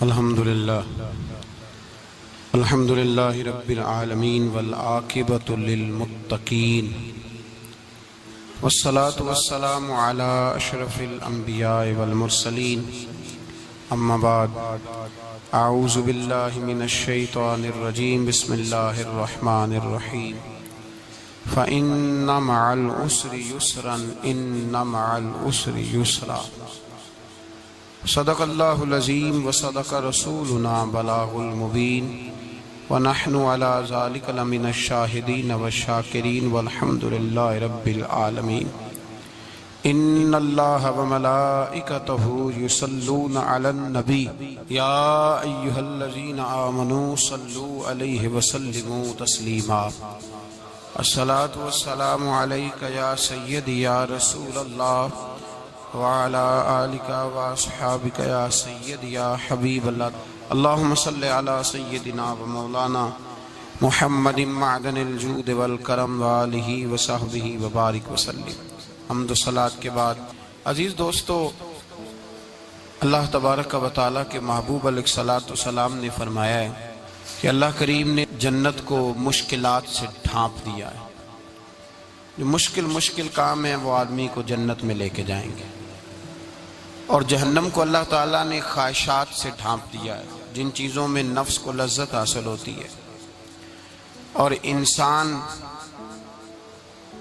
الحمدللہ رب العالمین والعاقبۃ للمتقین والصلاة والسلام علی اشرف الانبیاء والمرسلین اما بعد اعوذ باللہ من الشیطان الرجیم بسم اللہ الرحمن الرحیم فإن مع العسر یسرا ان مع العسر یسرا صدق اللہ العظیم وصدق رسولنا بلاغ المبین ونحن علی ذلک لمن الشاہدین والشاکرین والحمد للہ رب العالمین ان اللہ وملائکتہ یصلون علی النبی یا ایہا الذین آمنوا صلوا علیہ وسلموا تسلیما الصلاة والسلام علیک یا سیدی یا رسول اللہ وعلى آلك وأصحابك يا سيد يا حبيب الله اللهم صل على سيدنا ومولانا محمد معدن الجود والکرم وآلہ وصحبہ وبارک وسلم۔ حمد و صلاۃ کے بعد عزیز دوستو، اللہ تبارک و تعالیٰ کے محبوب علیہ الصلاۃ والسلام نے فرمایا ہے کہ اللہ کریم نے جنت کو مشکلات سے ڈھانپ دیا ہے۔ جو مشکل کام ہیں وہ آدمی کو جنت میں لے کے جائیں گے، اور جہنم کو اللہ تعالیٰ نے خواہشات سے ڈھانپ دیا ہے، جن چیزوں میں نفس کو لذت حاصل ہوتی ہے، اور انسان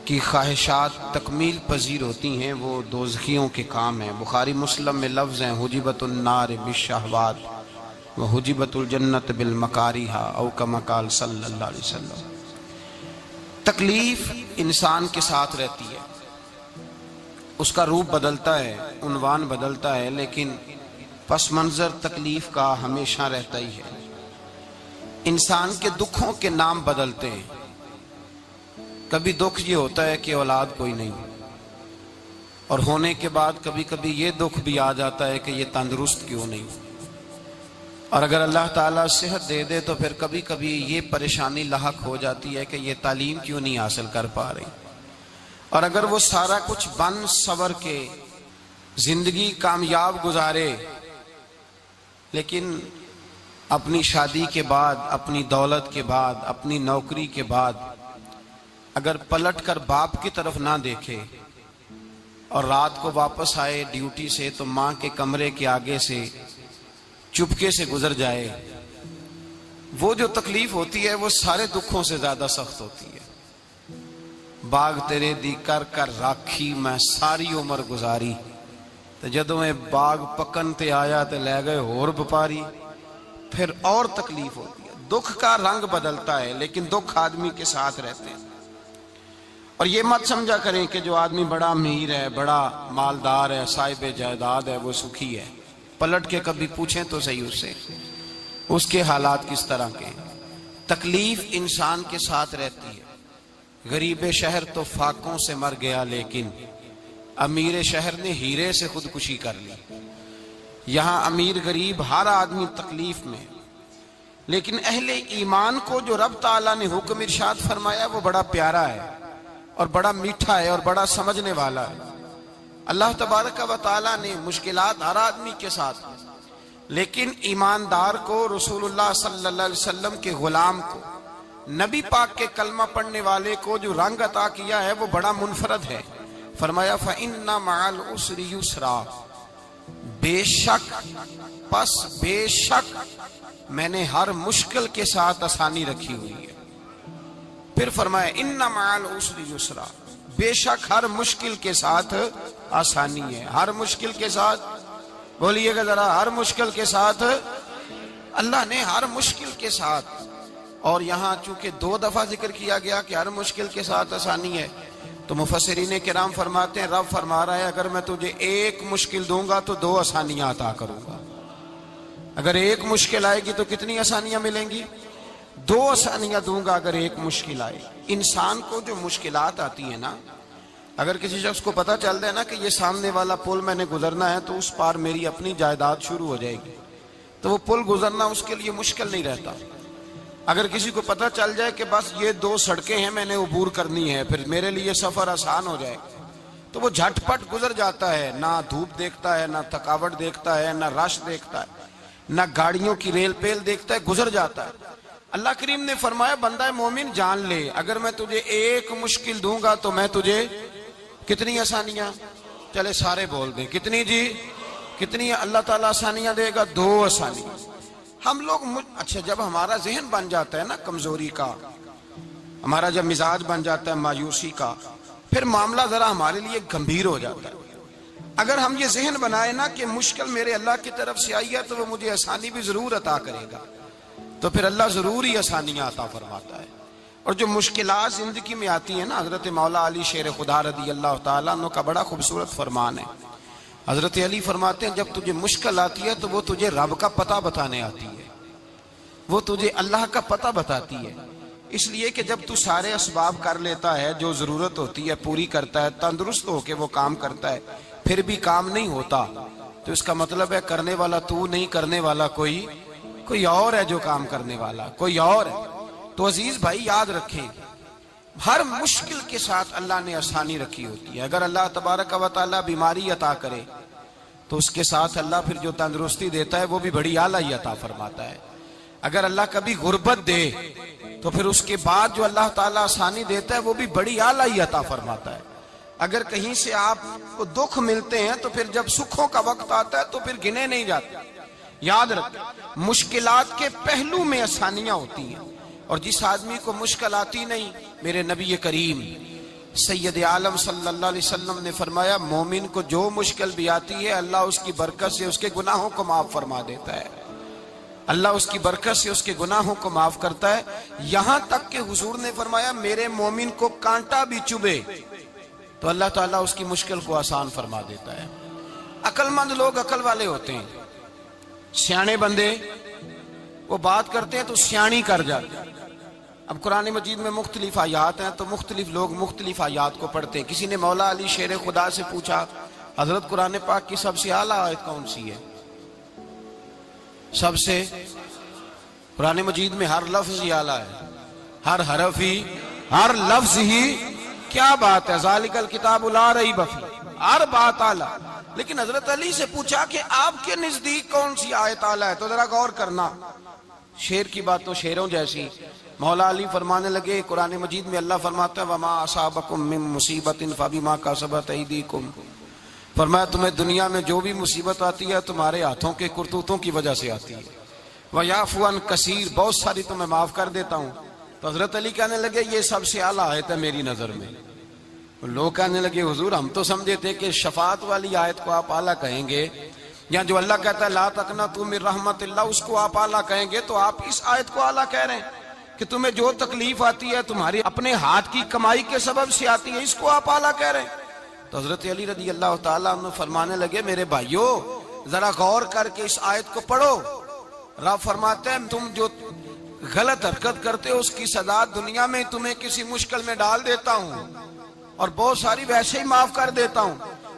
کی خواہشات تکمیل پذیر ہوتی ہیں، وہ دوزخیوں کے کام ہیں۔ بخاری مسلم میں لفظ ہیں حجبت النار بالشہوات وحجبت الجنت بالمکاریہ او کما قال صلی اللہ علیہ وسلم۔ تکلیف انسان کے ساتھ رہتی ہے، اس کا روپ بدلتا ہے، عنوان بدلتا ہے، لیکن پس منظر تکلیف کا ہمیشہ رہتا ہی ہے۔ انسان کے دکھوں کے نام بدلتے ہیں۔ کبھی دکھ یہ ہوتا ہے کہ اولاد کوئی نہیں، اور ہونے کے بعد کبھی کبھی یہ دکھ بھی آ جاتا ہے کہ یہ تندرست کیوں نہیں، اور اگر اللہ تعالیٰ صحت دے دے تو پھر کبھی کبھی یہ پریشانی لاحق ہو جاتی ہے کہ یہ تعلیم کیوں نہیں حاصل کر پا رہی، اور اگر وہ سارا کچھ بن سور کے زندگی کامیاب گزارے، لیکن اپنی شادی کے بعد، اپنی دولت کے بعد، اپنی نوکری کے بعد اگر پلٹ کر باپ کی طرف نہ دیکھے، اور رات کو واپس آئے ڈیوٹی سے تو ماں کے کمرے کے آگے سے چپکے سے گزر جائے، وہ جو تکلیف ہوتی ہے وہ سارے دکھوں سے زیادہ سخت ہوتی ہے۔ باغ تیرے دی کر کر راکھی میں ساری عمر گزاری، تو جدوں میں باغ پکن تے آیا تے لے گئے اور بپاری، پھر اور تکلیف ہوتی ہے۔ دکھ کا رنگ بدلتا ہے، لیکن دکھ آدمی کے ساتھ رہتے ہیں۔ اور یہ مت سمجھا کریں کہ جو آدمی بڑا امیر ہے، بڑا مالدار ہے، صاحب جائیداد ہے، وہ سکھی ہے۔ پلٹ کے کبھی پوچھیں تو صحیح اس سے، اس کے حالات کس طرح کے ہیں۔ تکلیف انسان کے ساتھ رہتی ہے۔ غریب شہر تو فاقوں سے مر گیا، لیکن امیر شہر نے ہیرے سے خودکشی کر لی۔ یہاں امیر غریب ہر آدمی تکلیف میں، لیکن اہل ایمان کو جو رب تعالیٰ نے حکم ارشاد فرمایا وہ بڑا پیارا ہے، اور بڑا میٹھا ہے، اور بڑا سمجھنے والا ہے۔ اللہ تبارک و تعالیٰ نے مشکلات ہر آدمی کے ساتھ، لیکن ایماندار کو، رسول اللہ صلی اللہ علیہ وسلم کے غلام کو، نبی پاک کے کلمہ پڑھنے والے کو جو رنگ عطا کیا ہے وہ بڑا منفرد ہے۔ فرمایا فَإِنَّ مَعَ الْعُسْرِ يُسْرًا، بے شک میں نے ہر مشکل کے ساتھ آسانی رکھی ہوئی ہے۔ پھر فرمایا اِنَّ مَعَ الْعُسْرِ يُسْرًا، بے شک ہر مشکل کے ساتھ آسانی ہے۔ ہر مشکل کے ساتھ بولیے گا ذرا، ہر مشکل کے ساتھ، اللہ نے ہر مشکل کے ساتھ، اور یہاں چونکہ 2 دفعہ ذکر کیا گیا کہ ہر مشکل کے ساتھ آسانی ہے، تو مفسرین کرام فرماتے ہیں رب فرما رہا ہے اگر میں تجھے 1 مشکل دوں گا تو 2 آسانیاں عطا کروں گا۔ اگر 1 مشکل آئے گی تو کتنی آسانیاں ملیں گی؟ 2 آسانیاں دوں گا اگر 1 مشکل آئے۔ انسان کو جو مشکلات آتی ہیں نا، اگر کسی شخص کو پتہ چل جائے نا کہ یہ سامنے والا پل میں نے گزرنا ہے تو اس پار میری اپنی جائیداد شروع ہو جائے گی، تو وہ پل گزرنا اس کے لیے مشکل نہیں رہتا۔ اگر کسی کو پتہ چل جائے کہ بس یہ 2 سڑکیں ہیں میں نے عبور کرنی ہے، پھر میرے لیے سفر آسان ہو جائے گا، تو وہ جھٹ پٹ گزر جاتا ہے، نہ دھوپ دیکھتا ہے، نہ تھکاوٹ دیکھتا ہے، نہ رش دیکھتا ہے۔ نہ گاڑیوں کی ریل پیل دیکھتا ہے، گزر جاتا ہے۔ اللہ کریم نے فرمایا بندہ مومن جان لے، اگر میں تجھے ایک مشکل دوں گا تو میں تجھے کتنی آسانیاں، چلے سارے بول دیں کتنی جی، کتنی اللہ تعالیٰ آسانیاں دے گا؟ 2 آسانیاں۔ ہم لوگ اچھا جب ہمارا ذہن بن جاتا ہے نا کمزوری کا، ہمارا جب مزاج بن جاتا ہے مایوسی کا، پھر معاملہ ذرا ہمارے لیے گمبھیر ہو جاتا ہے۔ اگر ہم یہ ذہن بنائے نا کہ مشکل میرے اللہ کی طرف سے آئی ہے تو وہ مجھے آسانی بھی ضرور عطا کرے گا، تو پھر اللہ ضرور ہی آسانیاں عطا فرماتا ہے۔ اور جو مشکلات زندگی میں آتی ہیں نا، حضرت مولا علی شیر خدا رضی اللہ تعالیٰ عنہ کا بڑا خوبصورت فرمان ہے۔ حضرت علی فرماتے ہیں جب تجھے مشکل آتی ہے تو وہ تجھے رب کا پتہ بتانے آتی ہے، وہ تجھے اللہ کا پتہ بتاتی ہے۔ اس لیے کہ جب تو سارے اسباب کر لیتا ہے، جو ضرورت ہوتی ہے پوری کرتا ہے، تندرست ہو کے وہ کام کرتا ہے، پھر بھی کام نہیں ہوتا، تو اس کا مطلب ہے کرنے والا تو نہیں، کرنے والا کوئی اور ہے جو کام کرنے والا، کوئی اور ہے۔ تو عزیز بھائی یاد رکھیں، ہر مشکل کے ساتھ اللہ نے آسانی رکھی ہوتی ہے۔ اگر اللہ تبارک و تعالیٰ بیماری عطا کرے تو اس کے ساتھ اللہ پھر جو تندرستی دیتا ہے وہ بھی بڑی اعلیٰ ہی عطا فرماتا ہے۔ اگر اللہ کبھی غربت دے تو پھر اس کے بعد جو اللہ تعالیٰ آسانی دیتا ہے وہ بھی بڑی اعلیٰ ہی عطا فرماتا ہے۔ اگر کہیں سے آپ کو دکھ ملتے ہیں تو پھر جب سکھوں کا وقت آتا ہے تو پھر گنے نہیں جاتے۔ یاد رکھیں مشکلات کے پہلو میں آسانیاں ہوتی ہیں، اور جس آدمی کو مشکل آتی نہیں، میرے نبی کریم سید عالم صلی اللہ علیہ وسلم نے فرمایا مومن کو جو مشکل بھی آتی ہے اللہ اس کی برکت سے اس کے گناہوں کو معاف فرما دیتا ہے، اللہ اس کی برکت سے اس کے گناہوں کو معاف کرتا ہے۔ یہاں تک کہ حضور نے فرمایا میرے مومن کو کانٹا بھی چبھے تو اللہ تعالیٰ اس کی مشکل کو آسان فرما دیتا ہے۔ عقل مند لوگ عقل والے ہوتے ہیں، سیانے بندے وہ بات کرتے ہیں تو سیانی کر جاتے ہیں۔ اب قرآن مجید میں مختلف آیات ہیں تو مختلف لوگ مختلف آیات کو پڑھتے ہیں۔ کسی نے مولا علی شیر خدا سے پوچھا حضرت قرآن پاک کی سب سے اعلیٰ آیت کون سی ہے؟ سب سے قرآن مجید میں ہر لفظ ہی اعلیٰ ہے، ہر حرف ہی، ہر لفظ ہی، کیا بات ہے، ذالک الکتاب لا ریب فیہ، ہر بات اعلیٰ۔ لیکن حضرت علی سے پوچھا کہ آپ کے نزدیک کون سی آیت اعلیٰ ہے، تو ذرا غور کرنا، شیر کی بات تو شیروں جیسی۔ مولا علی فرمانے لگے قرآن مجید میں اللہ فرماتا ہے وما اصابکم من مصیبت فبما کسبت ایدیکم، فرمایا تمہیں دنیا میں جو بھی مصیبت آتی ہے تمہارے ہاتھوں کے کرتوتوں کی وجہ سے آتی ہے، ویعفو عن کثیر، بہت ساری تو میں معاف کر دیتا ہوں۔ تو حضرت علی کہنے لگے یہ سب سے اعلیٰ آیت ہے میری نظر میں۔ لوگ کہنے لگے حضور ہم تو سمجھے تھے کہ شفاعت والی آیت کو آپ اعلیٰ کہیں گے، یا جو اللہ کہتا ہے لا تقنطوا من رحمت اللہ اس کو آپ اعلیٰ کہیں گے، تو آپ اس آیت کو اعلیٰ کہہ رہے ہیں کہ تمہیں جو تکلیف آتی ہے تمہاری اپنے ہاتھ کی کمائی کے سبب سے آتی ہے، اس کو آپ اعلیٰ کہہ رہے ہیں۔ تو حضرت علی رضی اللہ تعالیٰ عنہ فرمانے لگے میرے بھائیو ذرا غور کر کے اس آیت کو پڑھو۔ رب فرماتے ہیں تم جو غلط حرکت کرتے ہو اس کی سزا دنیا میں تمہیں کسی مشکل میں ڈال دیتا ہوں اور بہت ساری ویسے ہی معاف کر دیتا ہوں۔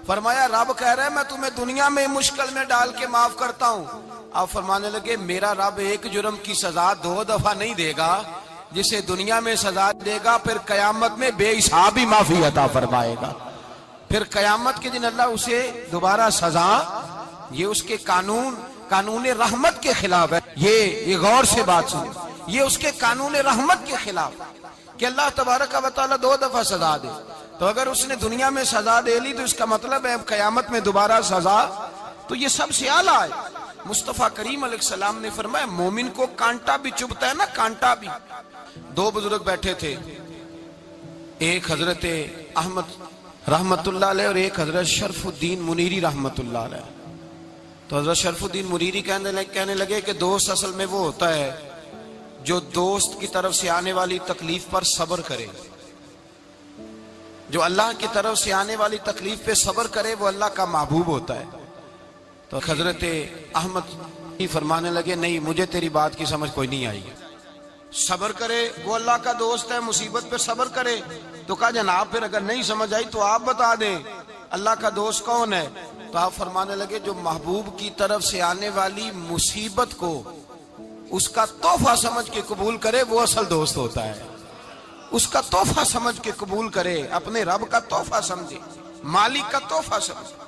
فرمایا رب کہہ رہے ہیں میں تمہیں دنیا میں مشکل میں ڈال کے معاف کرتا ہوں۔ آپ فرمانے لگے میرا رب ایک جرم کی سزا 2 دفعہ نہیں دے گا، جسے دنیا میں سزا دے گا پھر قیامت میں بے حساب ہی معافی عطا فرمائے گا۔ پھر قیامت کے دن اللہ اسے دوبارہ سزا، یہ اس کے قانون رحمت کے خلاف ہے، یہ غور سے بات سنیں، یہ اس کے قانون رحمت کے خلاف کہ اللہ تبارک و تعالیٰ 2 دفعہ سزا دے۔ تو اگر اس نے دنیا میں سزا دے لی تو اس کا مطلب ہے قیامت میں دوبارہ سزا، تو یہ سب سے اعلیٰ ہے۔ مصطفیٰ کریم علیہ السلام نے فرمایا مومن کو کانٹا بھی چبھتا ہے نا، کانٹا بھی۔ 2 بزرگ بیٹھے تھے، ایک حضرت احمد رحمت اللہ علیہ اور ایک حضرت شرف الدین منیری رحمت اللہ علیہ۔ تو حضرت شرف الدین منیری کہنے لگے کہ دوست اصل میں وہ ہوتا ہے جو دوست کی طرف سے آنے والی تکلیف پر صبر کرے، جو اللہ کی طرف سے آنے والی تکلیف پہ صبر کرے وہ اللہ کا محبوب ہوتا ہے۔ تو حضرت احمد فرمانے لگے نہیں مجھے تیری بات کی سمجھ کوئی نہیں آئی، صبر کرے وہ اللہ کا دوست ہے، مصیبت پہ صبر کرے۔ تو کہا جناب پھر اگر نہیں سمجھ آئی تو آپ بتا دیں اللہ کا دوست کون ہے؟ تو آپ فرمانے لگے جو محبوب کی طرف سے آنے والی مصیبت کو اس کا تحفہ سمجھ کے قبول کرے وہ اصل دوست ہوتا ہے، اس کا تحفہ سمجھ کے قبول کرے، اپنے رب کا تحفہ سمجھے، مالک کا تحفہ سمجھے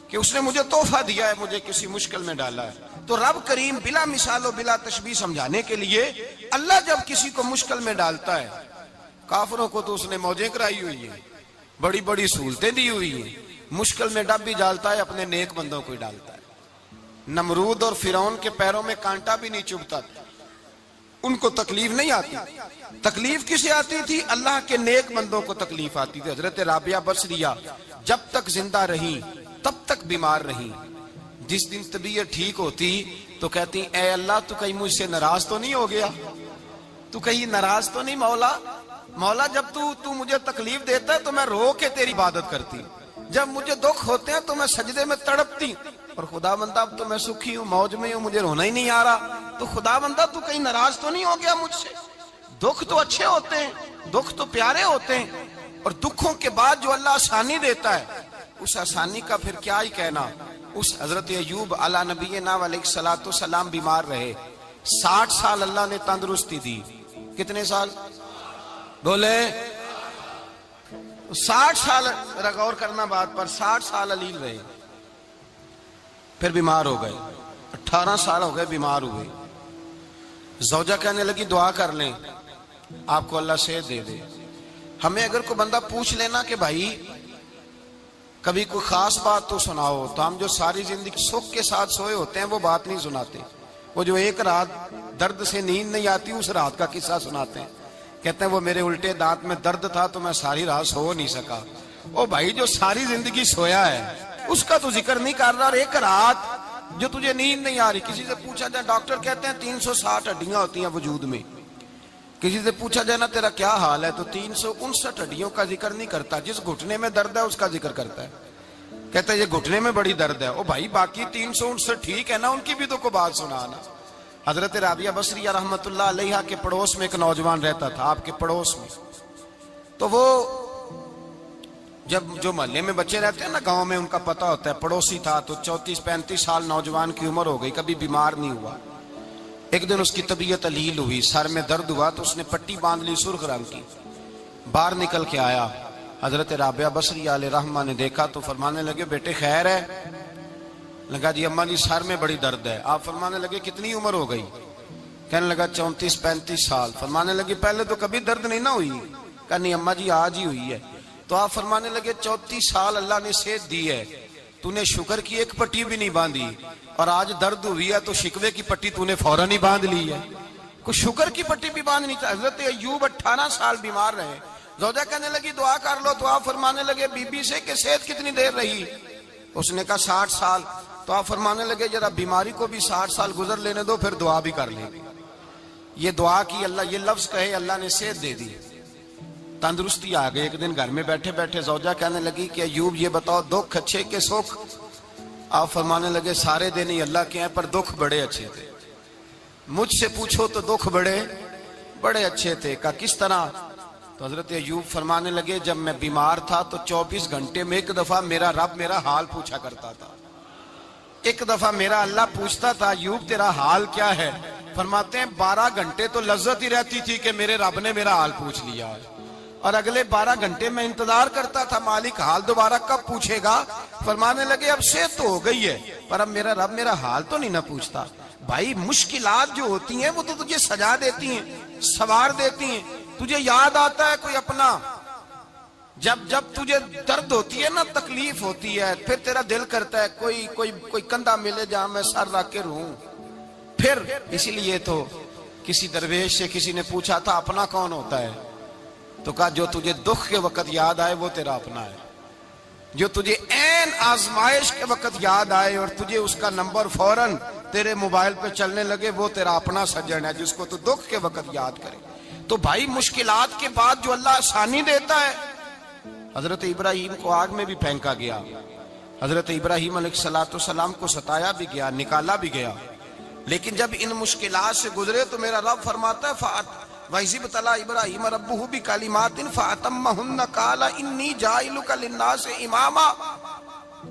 کہ اس نے مجھے تحفہ دیا ہے، مجھے کسی مشکل میں ڈالا ہے۔ تو رب کریم بلا مثال و بلا تشبیہ سمجھانے کے لیے اللہ جب کسی کو مشکل میں ڈالتا ہے، کافروں کو تو اس نے موجیں کرائی ہوئی ہیں، بڑی بڑی سہولتیں دی ہوئی ہیں، مشکل میں ڈب بھی ڈالتا ہے، اپنے نیک بندوں کو ہی ڈالتا ہے۔ نمرود اور فرعون کے پیروں میں کانٹا بھی نہیں چبھتا تھا، ان کو تکلیف نہیں آتی۔ تکلیف کسے آتی تھی؟ اللہ کے نیک بندوں کو تکلیف آتی تھی۔ حضرت رابعہ بصریہ جب تک زندہ رہی تب تک بیمار رہی، جس دن طبیعت ٹھیک ہوتی تو کہتی اے اللہ تو کہیں مجھ سے ناراض تو نہیں ہو گیا، تو کہیں ناراض تو نہیں مولا، مولا جب تو مجھے تکلیف دیتا ہے تو میں رو کے تیری عبادت کرتی، جب مجھے دکھ ہوتے ہیں تو میں سجدے میں تڑپتی، اور خدا بندہ اب تو میں سکھی ہوں، موج میں ہوں، مجھے رونا ہی نہیں آ رہا، تو خدا بندہ تو کہیں ناراض تو نہیں ہو گیا مجھ سے؟ دکھ تو اچھے ہوتے ہیں، دکھ تو پیارے ہوتے ہیں، اور دکھوں کے بعد جو اللہ آسانی دیتا ہے اس آسانی کا پھر کیا ہی کہنا۔ اس حضرت ایوب علی نبینا علیہ الصلوۃ والسلام بیمار رہے، 60 سال اللہ نے تندرستی دی۔ کتنے سال بولے؟ 60 سال، غور کرنا بات پر، 60 سال علیل رہے، پھر بیمار ہو گئے، 18 سال ہو گئے بیمار ہوئے۔ زوجہ کہنے لگی دعا کر لیں آپ کو اللہ صحت دے دے۔ ہمیں اگر کوئی بندہ پوچھ لینا کہ بھائی کبھی کوئی خاص بات تو سناؤ، تو ہم جو ساری زندگی سکھ کے ساتھ سوئے ہوتے ہیں وہ بات نہیں سناتے، وہ جو ایک رات درد سے نیند نہیں آتی اس رات کا قصہ سناتے ہیں، کہتے ہیں وہ میرے الٹے دانت میں درد تھا تو میں ساری رات سو نہیں سکا۔ او بھائی جو ساری زندگی سویا ہے اس کا تو ذکر نہیں کر رہا، اور ایک رات جو تجھے نیند نہیں آ رہی، کسی سے پوچھا جائے، ڈاکٹر کہتے ہیں 360 ہڈیاں ہوتی ہیں وجود میں، کسی سے پوچھا جائے نا تیرا کیا حال ہے تو 359 ہڈیوں کا ذکر نہیں کرتا، جس گھٹنے میں درد ہے اس کا ذکر کرتا ہے، کہتا ہے یہ گھٹنے میں بڑی درد ہے۔ او بھائی باقی 359 ٹھیک ہے نا، ان کی بھی تو کوئی بات سنانا۔ حضرت رابعہ بصریہ رحمت اللہ علیہ کے پڑوس میں ایک نوجوان رہتا تھا، آپ کے پڑوس میں، تو وہ جب جو محلے میں بچے رہتے ہیں نا گاؤں میں، ان کا پتہ ہوتا ہے، پڑوسی تھا تو 34-35 سال نوجوان کی عمر ہو گئی، کبھی بیمار نہیں ہوا۔ ایک دن اس کی طبیعت علیل ہوئی، سر میں درد ہوا تو اس نے پٹی باندھ لی سرخ رنگ کی، باہر نکل کے آیا، حضرت رابعہ بصریہ علیہ رحمہ نے دیکھا تو فرمانے لگے بیٹے خیر ہے؟ لگا جی اماں جی سر میں بڑی درد ہے۔ آپ فرمانے لگے کتنی عمر ہو گئی؟ کہنے لگا 34-35 سال۔ فرمانے لگے پہلے تو کبھی درد نہیں نہ ہوئی؟ کہا نہیں اماں جی آج ہی ہوئی ہے۔ تو آپ فرمانے لگے 34 سال اللہ نے صحت دی ہے، تو نے شکر کی ایک پٹی بھی نہیں باندھی، اور آج درد ہوئی ہے تو شکوے کی پٹی تو نے فوراً ہی باندھ لی ہے، کوئی شکر کی پٹی بھی باندھنی چاہیے۔ حضرت ایوب 18 سال بیمار رہے، زوجہ کہنے لگی دعا کر لو، تو آپ فرمانے لگے بی بی سے کہ صحت کتنی دیر رہی؟ اس نے کہا 60 سال۔ تو آپ فرمانے لگے ذرا بیماری کو بھی 60 سال گزر لینے دو پھر دعا بھی کر لیں گے۔ یہ دعا کی، اللہ یہ لفظ کہے اللہ نے صحت دے دی، تندرستی آ گئی۔ ایک دن گھر میں بیٹھے بیٹھے زوجہ کہنے لگی کہ ایوب یہ بتاؤ دکھ اچھے کہ سکھ؟ آپ فرمانے لگے سارے دن ہی اللہ کے ہیں پر دکھ بڑے اچھے تھے، مجھ سے پوچھو تو دکھ بڑے اچھے تھے۔ کہا کس طرح؟ تو حضرت ایوب فرمانے لگے جب میں بیمار تھا تو 24 گھنٹے میں ایک دفعہ میرا رب میرا حال پوچھا کرتا تھا، ایک دفعہ میرا اللہ پوچھتا تھا ایوب تیرا حال کیا ہے؟ فرماتے ہیں 12 گھنٹے تو لذت ہی رہتی تھی کہ میرے رب نے میرا حال پوچھ لیا، اور اگلے 12 گھنٹے میں انتظار کرتا تھا مالک حال دوبارہ کب پوچھے گا۔ فرمانے لگے اب صحت تو ہو گئی ہے پر اب میرا رب میرا حال تو نہیں نہ پوچھتا۔ بھائی مشکلات جو ہوتی ہیں وہ تو تجھے سجا دیتی ہیں، سوار دیتی ہیں، تجھے یاد آتا ہے کوئی اپنا، جب تجھے درد ہوتی ہے نا، تکلیف ہوتی ہے، پھر تیرا دل کرتا ہے کوئی کندھا ملے جہاں میں سر رکھ کے رہوں۔ پھر اسی لیے تو کسی درویش سے کسی نے پوچھا تھا اپنا کون ہوتا ہے؟ تو کہا جو تجھے دکھ کے وقت یاد آئے وہ تیرا اپنا ہے، جو تجھے عین آزمائش کے وقت یاد آئے اور تجھے اس کا نمبر فوراً تیرے موبائل پہ چلنے لگے وہ تیرا اپنا سجن ہے، جس کو تو دکھ کے وقت یاد کرے۔ تو بھائی مشکلات کے بعد جو اللہ آسانی دیتا ہے، حضرت ابراہیم کو آگ میں بھی پھینکا گیا، حضرت ابراہیم علیہ السلام کو ستایا بھی گیا، نکالا بھی گیا، لیکن جب ان مشکلات سے گزرے تو میرا رب فرماتا ہے وَإِذِ ابْتَلَىٰ إِبْرَاهِيمَ رَبُّهُ بِكَلِمَاتٍ فَأَتَمَّهُنَّ قَالَ إِنِّي جَاعِلُكَ لِلنَّاسِ إِمَامًا۔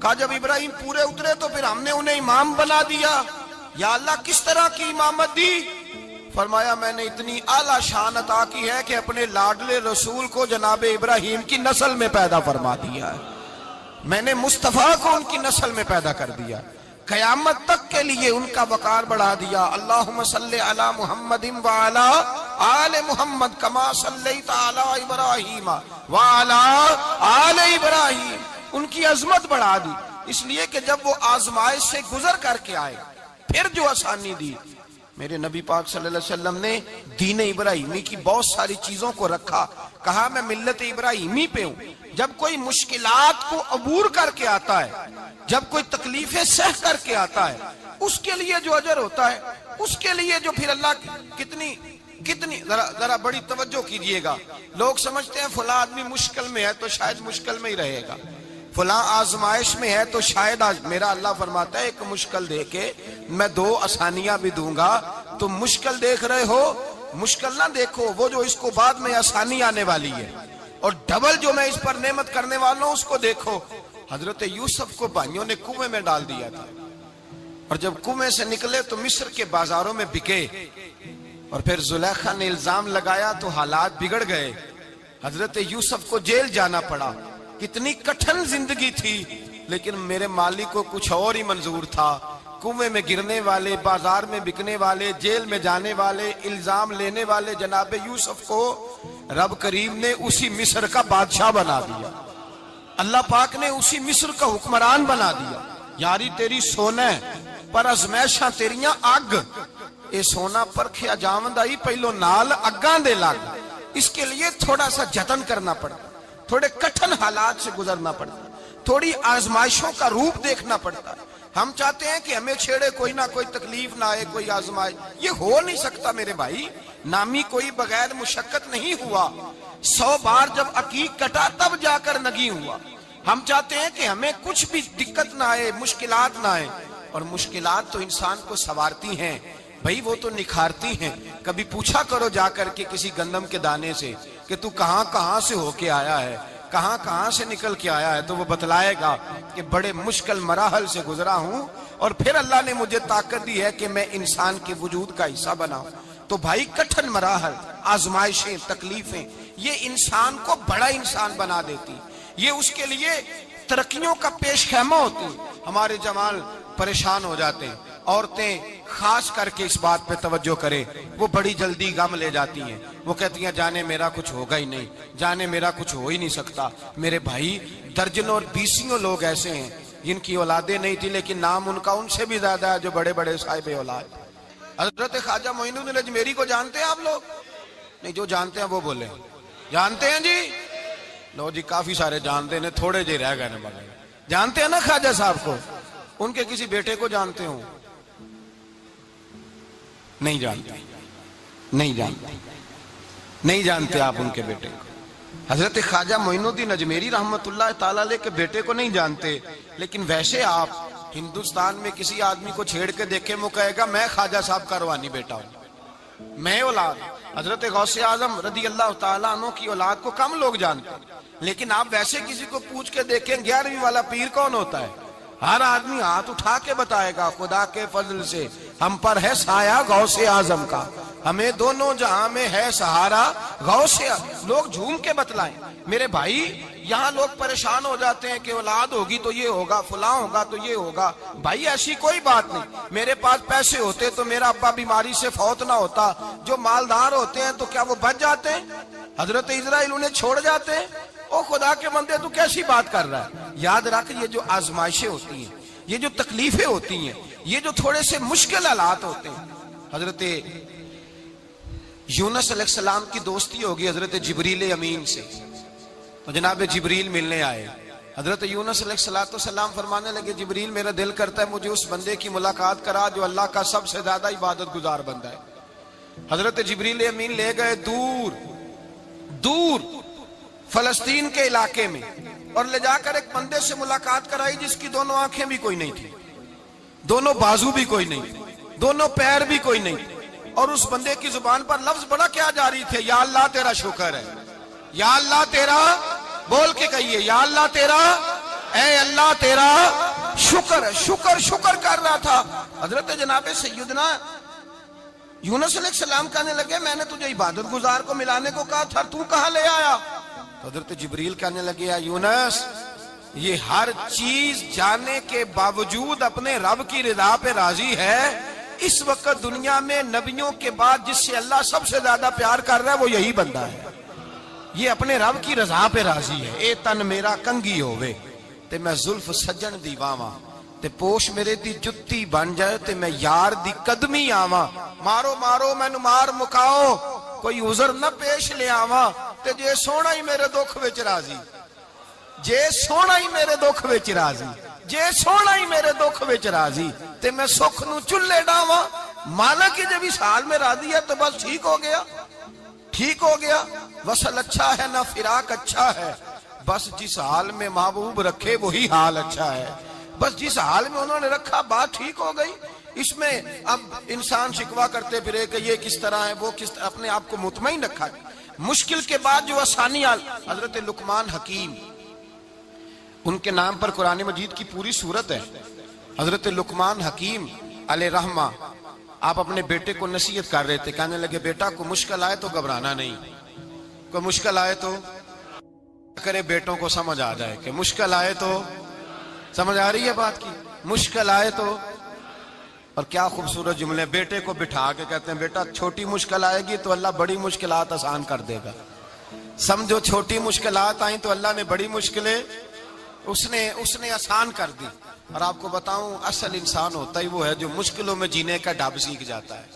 کہا جب ابراہیم پورے اترے تو پھر ہم نے انہیں امام بنا دیا۔ یا اللہ کس طرح کی امامت دی؟ فرمایا میں نے اتنی اعلیٰ شان عطا کی ہے کہ اپنے لاڈلے رسول کو جناب ابراہیم کی نسل میں پیدا فرما دیا ہے، میں نے مصطفیٰ کو ان کی نسل میں پیدا کر دیا۔ قیامت تک کے لیے ان کا وقار بڑھا دیا۔ اللہم صلی علی محمد وعلی آل محمد کما صلیت علی ابراہیم وعلی آل ابراہیم، ان کی عظمت بڑھا دی، اس لیے کہ جب وہ آزمائش سے گزر کر کے آئے پھر جو آسانی دی، میرے نبی پاک صلی اللہ علیہ وسلم نے دین ابراہیمی کی بہت ساری چیزوں کو رکھا، کہا میں ملت ابراہیمی پہ ہوں۔ جب کوئی مشکلات کو عبور کر کے آتا ہے، جب کوئی تکلیفیں سہ کر کے آتا ہے، اس کے لیے جو اجر ہوتا ہے، اس کے لیے جو پھر اللہ کتنی ذرا بڑی توجہ کیجئے گا۔ لوگ سمجھتے ہیں فلاں آدمی مشکل میں ہے تو شاید مشکل میں ہی رہے گا، فلاں آزمائش میں ہے تو شاید میرا اللہ فرماتا ہے ایک مشکل دے کے میں دو آسانیاں بھی دوں گا۔ تو مشکل دیکھ رہے ہو، مشکل نہ دیکھو، وہ جو اس کو بعد میں آسانی آنے والی ہے، اور ڈبل جو میں اس پر نعمت کرنے والا ہوں اس کو دیکھو۔ حضرت یوسف کو بھائیوں نے کنویں میں ڈال دیا تھا، اور جب کنویں سے نکلے تو مصر کے بازاروں میں بکے، اور پھر زلیخا نے الزام لگایا تو حالات بگڑ گئے، حضرت یوسف کو جیل جانا پڑا۔ کتنی کٹھن زندگی تھی، لیکن میرے مالک کو کچھ اور ہی منظور تھا۔ کنویں میں گرنے والے، بازار میں بکنے والے، جیل میں جانے والے، الزام لینے والے جناب یوسف کو رب کریم نے اسی مصر کا بادشاہ بنا دیا، اللہ پاک نے اسی مصر کا حکمران بنا دیا۔ یاری تیری سونا ہے پر ازمیشاں تیریاں اگ، اے سونا پرکھیا جاوند آئی پہلو نال اگاں دے لگ، اس کے لیے تھوڑا سا جتن کرنا پڑتا، تھوڑے کٹھن حالات سے گزرنا پڑتا، تھوڑی آزمائشوں کا روپ دیکھنا پڑتا۔ ہم چاہتے ہیں کہ ہمیں چھیڑے کوئی نہ کوئی تکلیف نہ آئے، کوئی آزمائش، یہ ہو نہیں سکتا میرے بھائی۔ نامی کوئی بغیر مشقت نہیں ہوا، 100 بار جب عقیق کٹا تب جا کر نگی ہوا۔ ہم چاہتے ہیں کہ ہمیں کچھ بھی دقت نہ آئے، مشکلات نہ آئے، اور مشکلات تو انسان کو سنوارتی ہیں بھائی، وہ تو نکھارتی ہیں۔ کبھی پوچھا کرو جا کر کے کسی گندم کے دانے سے کہ تو کہاں کہاں سے ہو کے آیا ہے، کہاں کہاں سے نکل کے آیا ہے، تو وہ بتلائے گا کہ بڑے مشکل مراحل سے گزرا ہوں، اور پھر اللہ نے مجھے طاقت دی ہے کہ میں انسان کے وجود کا حصہ بناؤں۔ تو بھائی کٹھن مراحل، آزمائشیں، تکلیفیں، یہ انسان کو بڑا انسان بنا دیتی، یہ اس کے لیے ترقیوں کا پیش خیمہ ہوتی۔ ہمارے جوان پریشان ہو جاتے ہیں، عورتیں خاص کر کے اس بات پہ توجہ کریں، وہ بڑی جلدی غم لے جاتی ہیں، وہ کہتی ہیں جانے میرا کچھ ہوگا ہی نہیں، جانے میرا کچھ ہو ہی نہیں سکتا۔ میرے بھائی درجنوں اور بیسیوں لوگ ایسے ہیں جن کی اولادیں نہیں تھی، لیکن نام ان کا ان سے بھی زیادہ ہے جو بڑے بڑے صاحب اولاد۔ حضرت خواجہ معین الدین اجمیری کو جانتے ہیں آپ لوگ؟ نہیں، جو جانتے ہیں وہ بولیں، جانتے ہیں جی؟ لو جی کافی سارے جانتے ہیں، تھوڑے جی رہ گئے مگر جانتے ہیں نا خواجہ صاحب کو؟ ان کے کسی بیٹے کو جانتے ہوں؟ نہیں جانتے، نہیں جانتے، نہیں جانتے آپ ان کے بیٹے کو۔ حضرت خواجہ معین الدین اجمیری رحمت اللہ تعالیٰ علیہ کے بیٹے کو نہیں جانتے، لیکن ویسے آپ ہندوستان میں کسی آدمی کو چھیڑ کے دیکھیں، وہ کہے گا میں خواجہ صاحب کا روحانی بیٹا ہوں، میں اولاد۔ حضرت غوث اعظم رضی اللہ تعالیٰ عنہ کی اولاد کو کم لوگ جانتے ہیں، لیکن آپ ویسے کسی کو پوچھ کے دیکھیں 11ویں والا پیر کون ہوتا ہے، ہر آدمی ہاتھ اٹھا کے بتائے گا خدا کے فضل سے ہم پر ہے سایہ غوث اعظم کا، ہمیں دونوں جہاں میں ہے سہارا غوث اعظم۔ لوگ جھوم کے بتلائیں میرے بھائی۔ یہاں لوگ پریشان ہو جاتے ہیں کہ اولاد ہوگی تو یہ ہوگا، فلاں ہوگا تو یہ ہوگا۔ بھائی ایسی کوئی بات نہیں، میرے پاس پیسے ہوتے تو میرا ابا بیماری سے فوت نہ ہوتا۔ جو مالدار ہوتے ہیں تو کیا وہ بچ جاتے ہیں؟ حضرت اسرائیل انہیں چھوڑ جاتے ہیں؟ او خدا کے بندے تو کیسی بات کر رہا ہے؟ یاد رکھ، یہ جو آزمائشیں ہوتی ہیں، یہ جو تکلیفیں ہوتی ہیں، یہ جو تھوڑے سے مشکل حالات ہوتے ہیں۔ حضرت یونس علیہ السلام کی دوستی ہوگی حضرت جبریل امین سے، تو جناب جبریل ملنے آئے۔ حضرت یونس علیہ السلام فرمانے لگے جبریل میرا دل کرتا ہے مجھے اس بندے کی ملاقات کرا جو اللہ کا سب سے زیادہ عبادت گزار بندہ ہے۔ حضرت جبریل امین لے گئے دور دور فلسطین کے علاقے میں، اور لے جا کر ایک بندے سے ملاقات کرائی جس کی دونوں آنکھیں بھی کوئی نہیں تھی، دونوں بازو بھی کوئی نہیں تھی، دونوں پیر بھی کوئی نہیں تھی، اور اس بندے کی زبان پر لفظ بڑا کیا جاری تھے، یا اللہ تیرا شکر ہے، یا اللہ تیرا، بول کے کہیے یا اللہ تیرا، اے اللہ تیرا شکر ہے۔ شکر شکر کر رہا تھا۔ حضرت جناب سیدنا یونس علیہ السلام کہنے لگے میں نے تجھے عبادت گزار کو ملانے کو کہا تھا، تو کہاں لے آیا؟ حضرت جبریل کہنے لگے یا یونس یہ ہر چیز جانے کے باوجود اپنے رب کی رضا پہ راضی ہے. اس وقت دنیا میں نبیوں کے بعد جس سے اللہ سب سے زیادہ پیار کر رہا ہے وہ یہی بندہ ہے. یہ اپنے رب کی رضا پہ راضی ہے. اے تن میرا کنگھی ہووے تے میں زلف سجن دی واواں, تے پوش میرے دی جتی بن جائے تے میں یار دی قدمی آواں. مارو مارو مینوں مار مکاؤ, کوئی عذر نہ پیش لے آواں, تے جے سونا ہی میرے دکھ وچ راضی, جے سونا ہی میرے دکھ وچ راضی, جے سونا ہی میرے دکھ وچ راضی, تے میں سکھ نو چلے ڈاواں. مانا کہ جب اس حال میں راضی ہے تو بس ٹھیک ہو گیا, ٹھیک ہو گیا. وصل اچھا ہے نہ فراق اچھا ہے, بس جس حال میں محبوب رکھے وہی حال اچھا ہے. بس جس حال میں انہوں نے رکھا بات ٹھیک ہو گئی. اس میں اب انسان شکوا کرتے پھرے کہ یہ کس طرح ہے وہ کس طرح, اپنے آپ کو مطمئن رکھا. مشکل کے بعد جو آسانی حضرت لقمان حکیم, ان کے نام پر قرآن مجید کی پوری سورت ہے. حضرت لقمان حکیم علیہ رحمہ آپ اپنے بیٹے کو نصیحت کر رہے تھے. کہنے لگے بیٹا کو مشکل آئے تو گھبرانا نہیں, کوئی مشکل آئے تو کرے بیٹوں کو سمجھ آ جائے کہ مشکل آئے تو, سمجھ آ رہی ہے بات کی, مشکل آئے تو. اور کیا خوبصورت جملے, بیٹے کو بٹھا کے کہتے ہیں بیٹا چھوٹی مشکل آئے گی تو اللہ بڑی مشکلات آسان کر دے گا. سمجھو چھوٹی مشکلات آئیں تو اللہ نے بڑی مشکلیں اس نے آسان کر دی. اور آپ کو بتاؤں اصل انسان ہوتا ہی وہ ہے جو مشکلوں میں جینے کا ڈھب سیکھ جاتا ہے,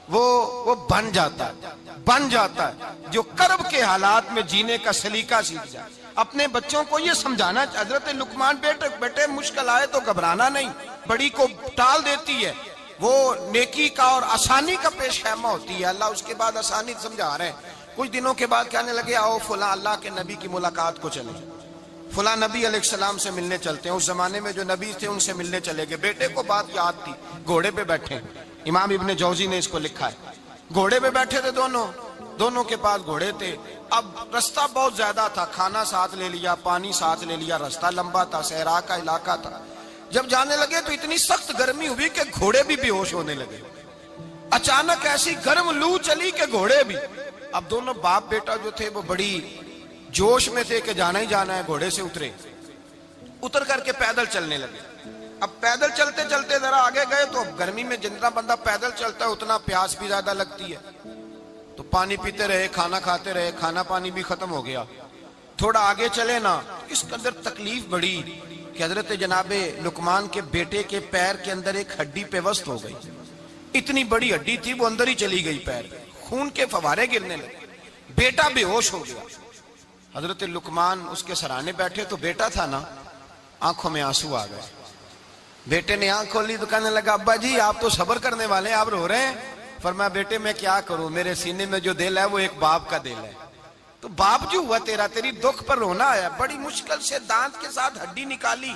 وہ بن جاتا ہے, جو کرب کے حالات میں جینے کا سلیقہ سیکھ جائے. اپنے بچوں کو یہ سمجھانا, حضرت لقمان بیٹے مشکل آئے تو گھبرانا نہیں, بڑی کو ٹال دیتی ہے, وہ نیکی کا اور آسانی کا پیش خیمہ ہوتی ہے. اللہ اس کے بعد آسانی سمجھا رہے ہیں. کچھ دنوں کے بعد کہنے لگے آؤ فلاں اللہ کے نبی کی ملاقات کو چلیں, فلاں نبی علیہ السلام سے ملنے چلتے ہیں. اس زمانے میں جو نبی تھے ان سے ملنے چلے گئے. بیٹے کو بات یاد تھی, گھوڑے پہ بیٹھے, امام ابن جوزی نے اس کو لکھا ہے, گھوڑے پہ بیٹھے تھے دونوں کے پاس گھوڑے تھے. اب رستہ بہت زیادہ تھا, کھانا ساتھ لے لیا, پانی ساتھ لے لیا, رستہ لمبا تھا, صحرا کا علاقہ تھا. جب جانے لگے تو اتنی سخت گرمی ہوئی کہ گھوڑے بھی بے ہوش ہونے لگے. اچانک ایسی گرم لو چلی کہ گھوڑے بھی. اب دونوں باپ بیٹا جو تھے وہ بڑی جوش میں تھے کہ جانا ہی جانا ہے. گھوڑے سے اتر کر کے پیدل چلنے لگے. اب پیدل چلتے چلتے ذرا آگے گئے تو گرمی میں جتنا بندہ پیدل چلتا ہے اتنا پیاس بھی زیادہ لگتی ہے, تو پانی پیتے رہے, کھانا کھاتے رہے, کھانا پانی بھی ختم ہو گیا. تھوڑا آگے چلے نا, اس کے اندر تکلیف بڑی کہ حضرت جناب لقمان کے بیٹے کے پیر کے اندر ایک ہڈی پیوست ہو گئی. اتنی بڑی ہڈی تھی وہ اندر ہی چلی گئی, پیر خون کے فوارے گرنے لگے, بیٹا بے ہوش ہو گیا. حضرت لقمان اس کے سرانے بیٹھے تو بیٹا تھا نا, آنکھوں میں آنسو آ گئے. بیٹے نے آنکھ کھولی تو کہنے لگا ابا جی آپ تو صبر کرنے والے ہیں, آپ رو رہے ہیں. فرمایا بیٹے میں کیا کروں, میرے سینے میں جو دل ہے وہ ایک باپ کا دل ہے. تو باپ جو ہوا تیری دکھ پر رونا آیا. بڑی مشکل سے دانت کے ساتھ ہڈی نکالی,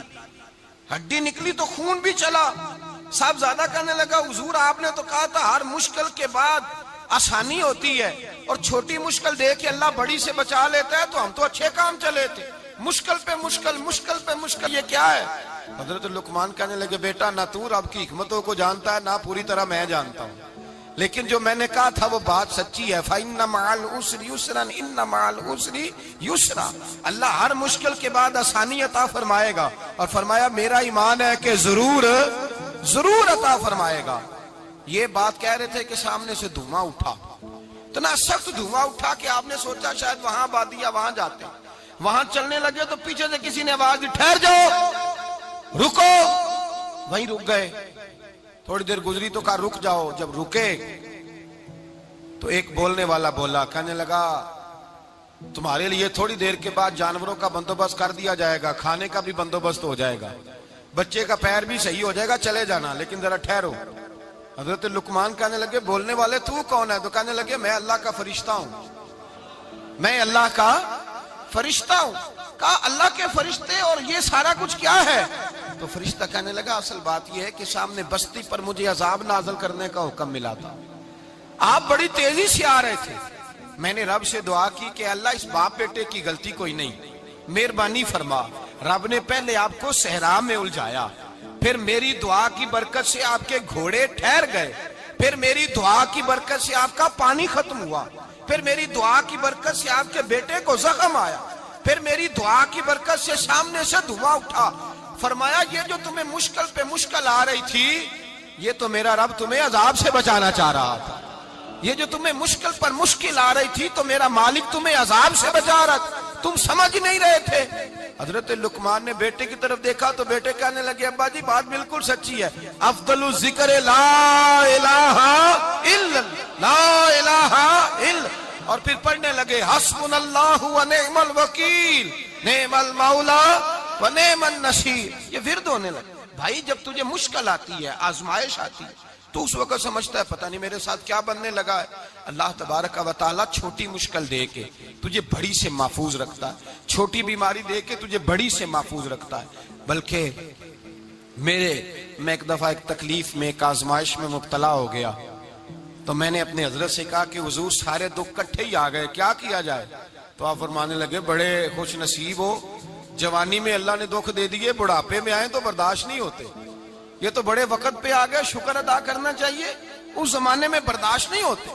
ہڈی نکلی تو خون بھی چلا. صاحب زیادہ کہنے لگا حضور آپ نے تو کہا تھا ہر مشکل کے بعد آسانی ہوتی ہے, اور چھوٹی مشکل دیکھ کے اللہ بڑی سے بچا لیتا ہے, تو ہم تو اچھے کام چلے تھے, مشکل پہ مشکل, مشکل پہ مشکل, یہ کیا ہے. حضرت لقمان کہنے لگے بیٹا نہ تو رب کی حکمتوں کو جانتا ہے نہ پوری طرح میں جانتا ہوں, لیکن جو میں نے کہا تھا وہ بات سچی ہے. فَإِنَّ مَعَ الْعُسْرِ يُسْرًا إِنَّ مَعَ الْعُسْرِ يُسْرًا. اللہ ہر مشکل کے بعد آسانی عطا فرمائے گا, اور فرمایا میرا ایمان ہے کہ ضرور عطا فرمائے گا. یہ بات کہہ رہے تھے کہ سامنے سے دھواں اٹھا, اتنا سخت دھواں اٹھا کہ آپ نے سوچا شاید وہاں بادیا وہاں جاتے. وہاں چلنے لگے تو پیچھے سے کسی نے آواز دی ٹھہر جاؤ, رکو. وہیں رک گئے. تھوڑی دیر گزری تو کہا رک جاؤ. جب رکے تو ایک بولنے والا بولا, کہنے لگا تمہارے لیے تھوڑی دیر کے بعد جانوروں کا بندوبست کر دیا جائے گا, کھانے کا بھی بندوبست ہو جائے گا, بچے کا پیر بھی صحیح ہو جائے گا, چلے جانا, لیکن ذرا ٹھہرو. حضرت لقمان کہنے لگے بولنے والے تو کون ہے؟ تو کہنے لگے میں اللہ کا فرشتہ ہوں, میں اللہ کا فرشتہ ہوں. کہا اللہ کے فرشتے اور یہ سارا کچھ کیا ہے؟ تو فرشتہ کہنے لگا اصل بات یہ ہے کہ سامنے بستی پر مجھے عذاب نازل کرنے کا حکم ملا تھا, آپ بڑی تیزی سے آ رہے تھے. میں نے رب سے دعا کی کہ اللہ اس باپ بیٹے کی غلطی کوئی نہیں, مہربانی فرما. رب نے پہلے آپ کو صحرا میں الجھایا, پھر میری دعا کی برکت سے آپ کے گھوڑے ٹھہر گئے, پھر میری دعا کی برکت سے آپ کا پانی ختم ہوا, پھر میری دعا کی برکت سے آپ کے بیٹے کو زخم آیا, پھر میری دعا کی برکت سے سامنے سے دھواں اٹھا. فرمایا یہ جو تمہیں مشکل پہ مشکل آ رہی تھی، یہ تو میرا رب تمہیں عذاب سے بچانا چاہ رہا تھا. یہ جو تمہیں مشکل پر مشکل آ رہی تھی تو میرا مالک تمہیں عذاب سے بچا رہا تھا، تم سمجھ نہیں رہے تھے. حضرت لقمان نے بیٹے کی طرف دیکھا تو بیٹے کہنے لگے ابا جی بات بالکل سچی ہے. افضل الذکر لا الہ الا لا الہ الا، اور پھر پڑھنے لگے حسبنا اللہ و نعم الوکیل نعم المولا و نعم النصیر. یہ ورد ہونے لگے. بھائی جب تجھے مشکل آتی ہے، آزمائش آتی ہے، تو اس وقت سمجھتا ہے پتہ نہیں میرے ساتھ کیا بننے لگا ہے. اللہ تبارک و تعالیٰ چھوٹی مشکل دے کے تجھے بڑی سے محفوظ رکھتا ہے، چھوٹی بیماری دے کے تجھے بڑی سے محفوظ رکھتا ہے. بلکہ میں ایک دفعہ ایک تکلیف میں، ایک آزمائش میں مبتلا ہو گیا تو میں نے اپنے حضرت سے کہا کہ حضور سارے دکھ کٹھے ہی آ گئے، کیا کیا جائے؟ تو آپ فرمانے لگے بڑے خوش نصیب ہو، جوانی میں اللہ نے دکھ دے دیے، بڑھاپے میں آئے تو برداشت نہیں ہوتے. یہ تو بڑے وقت پہ آ گئے، شکر ادا کرنا چاہیے. اس زمانے میں برداشت نہیں ہوتے.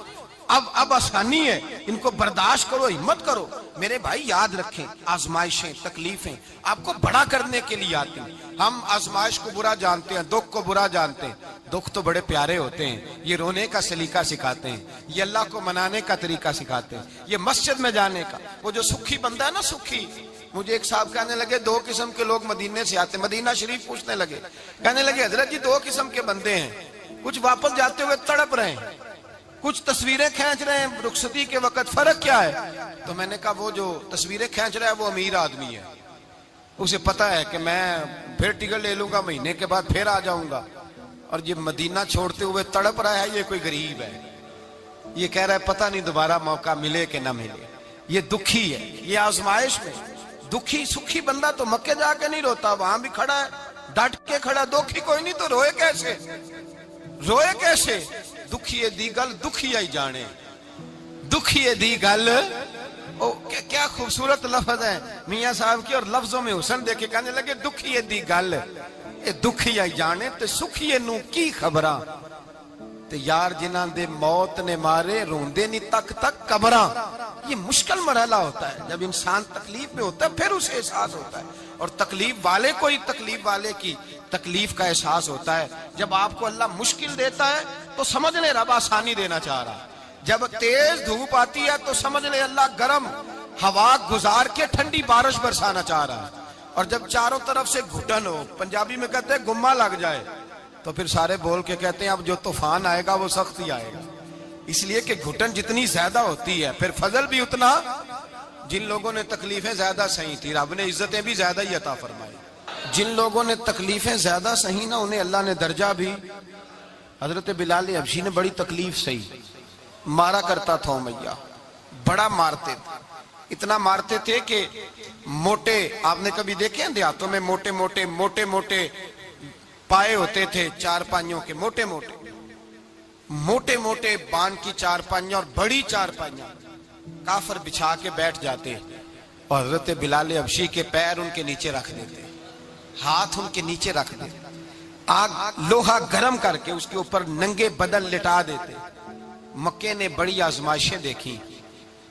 اب آسانی ہے، ان کو برداشت کرو، ہمت کرو. میرے بھائی یاد رکھیں، آزمائشیں، تکلیفیں آپ کو بڑا کرنے کے لیے آتی ہیں. ہم آزمائش کو برا جانتے ہیں، دکھ کو برا جانتے ہیں. دکھ تو بڑے پیارے ہوتے ہیں، یہ رونے کا سلیقہ سکھاتے ہیں، یہ اللہ کو منانے کا طریقہ سکھاتے ہیں، یہ مسجد میں جانے کا. وہ جو سکھی بندہ ہے نا، سکھی، مجھے ایک صاحب کہنے لگے دو قسم کے لوگ مدینے سے آتے، مدینہ شریف پوچھنے لگے، کہنے لگے حضرت جی دو قسم کے بندے ہیں، کچھ واپس جاتے ہوئے تڑپ رہے ہیں، کچھ تصویریں کھینچ رہے ہیں رخصتی کے وقت، فرق کیا ہے؟ تو میں نے کہا وہ جو تصویریں کھینچ رہا ہے وہ امیر آدمی ہے، اسے پتا ہے کہ میں پھر ٹکٹ لے لوں گا، مہینے کے بعد پھر آ جاؤں گا. اور یہ مدینہ چھوڑتے ہوئے تڑپ رہا ہے، یہ کوئی غریب ہے، یہ کہہ رہا ہے پتہ نہیں دوبارہ موقع ملے کہ نہ ملے. یہ دکھی ہے، یہ آزمائش میں. دکھی سکھی بندہ تو مکے جا کے نہیں روتا، وہاں بھی کھڑا ہے، ڈٹ کے کھڑا. دکھی کوئی نہیں تو روئے کیسے؟ روئے کیسے؟ دکھیے دی گل دکھیا ہی جانے، دکھیے دی گل. کیا خوبصورت لفظ ہے میاں صاحب کی، اور لفظوں میں حسن دیکھے کہنے لگے دکھیے دی گل اے دکھیا ہی جانے تے سکھیے نو کی خبراں تے یار جنہاں دے موت نے مارے روندے نہیں تک تک قبراں. یہ مشکل مرحلہ ہوتا ہے، جب انسان تکلیف میں ہوتا ہے پھر اسے احساس ہوتا ہے. اور تکلیف والے کو ہی تکلیف والے کی تکلیف کا احساس ہوتا ہے. جب آپ کو اللہ مشکل دیتا ہے تو سمجھ لیں رب آسانی دینا چاہ رہا ہے. جب تیز دھوپ آتی ہے تو سمجھ لیں اللہ گرم ہوا گزار کے ٹھنڈی بارش برسانا چاہ رہا ہے. اور جب چاروں طرف سے گھٹن ہو، پنجابی میں کہتے ہیں گمہ لگ جائے، تو پھر سارے بول کے کہتے ہیں اب جو طوفان آئے گا وہ سخت ہی آئے گا. اس لیے کہ گھٹن جتنی زیادہ ہوتی ہے پھر فضل بھی اتنا. جن لوگوں نے تکلیفیں زیادہ سہی تھی رب نے عزتیں بھی زیادہ ہی عطا فرمائی. جن لوگوں نے تکلیفیں زیادہ سہی نا انہیں اللہ نے درجہ بھی. حضرت بلال حبشی نے بڑی تکلیف سہی، مارا کرتا تھا امیہ، بڑا مارتے تھے. اتنا مارتے تھے کہ موٹے، آپ نے کبھی دیکھے ہیں دیہاتوں میں موٹے موٹے پائے ہوتے تھے، چار پائیوں کے موٹے موٹے بان کی چار پائیاں اور بڑی چار پائیاں کافر بچھا کے بیٹھ جاتے، اور حضرت بلال حبشی کے پیر ان کے نیچے رکھ دیتے، ہاتھ ان کے نیچے رکھ دیتے، آگ لوہا گرم کر کے اس کے اوپر ننگے بدن لٹا دیتے. مکے نے بڑی آزمائشیں دیکھی،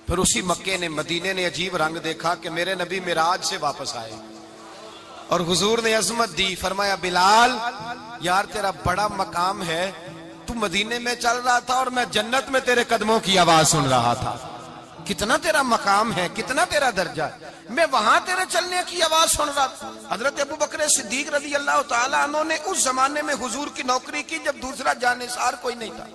پھر اسی مکے نے، مدینے نے عجیب رنگ دیکھا کہ میرے نبی معراج سے واپس آئے اور حضور نے عظمت دی. فرمایا بلال یار تیرا بڑا مقام ہے، تو مدینے میں چل رہا تھا اور میں جنت میں تیرے قدموں کی آواز سن رہا تھا. کتنا تیرا مقام ہے، کتنا تیرا درجہ ہے، میں وہاں تیرے چلنے کی آواز سن رہا تھا. حضرت ابو بکر صدیق رضی اللہ تعالیٰ عنہ نے اس زمانے میں حضور کی نوکری کی جب دوسرا جانثار کوئی نہیں تھا.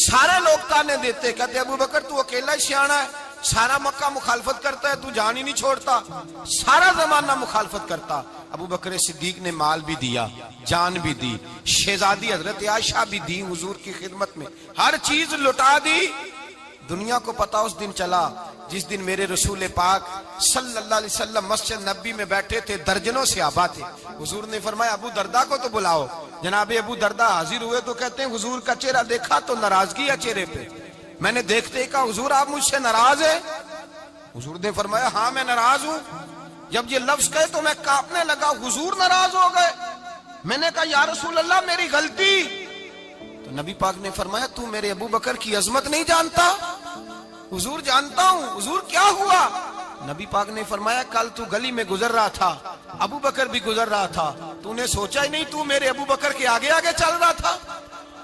سارے لوگ تانے دیتے، کہتے ابو بکر تو اکیلا ہی سیاںا ہے، سارا مکہ مخالفت کرتا ہے، تو جان ہی نہیں چھوڑتا، سارا زمانہ مخالفت کرتا. ابو بکر صدیق نے مال بھی دیا، جان بھی دی، شہزادی حضرت عائشہ بھی دی حضور کی خدمت میں، ہر چیز لٹا دی. دنیا کو پتا اس دن چلا جس دن میرے رسول پاک صلی اللہ علیہ وسلم مسجد نبی میں بیٹھے تھے، درجنوں صحابہ تھے. حضور نے فرمایا ابو دردہ کو تو بلاؤ. جناب ابو دردہ حاضر ہوئے تو کہتے ہیں حضور کا چہرہ دیکھا تو ناراضگی ہے چہرے پہ. میں نے دیکھتے ہی کہا حضور آپ مجھ سے ناراض ہیں؟ حضور نے فرمایا ہاں میں ناراض ہوں. جب یہ لفظ کہے تو میں کانپنے لگا، حضور ناراض ہو گئے. میں نے کہا یا رسول اللہ میری غلطی. تو نبی پاک نے فرمایا تو میرے ابو بکر کی عظمت نہیں جانتا؟ حضور جانتا ہوں. حضور کیا ہوا؟ نبی پاک نے فرمایا کل تو گلی میں گزر رہا تھا، ابو بکر بھی گزر رہا تھا، تو نے سوچا ہی نہیں تو میرے ابو بکر کے آگے آگے چل رہا تھا؟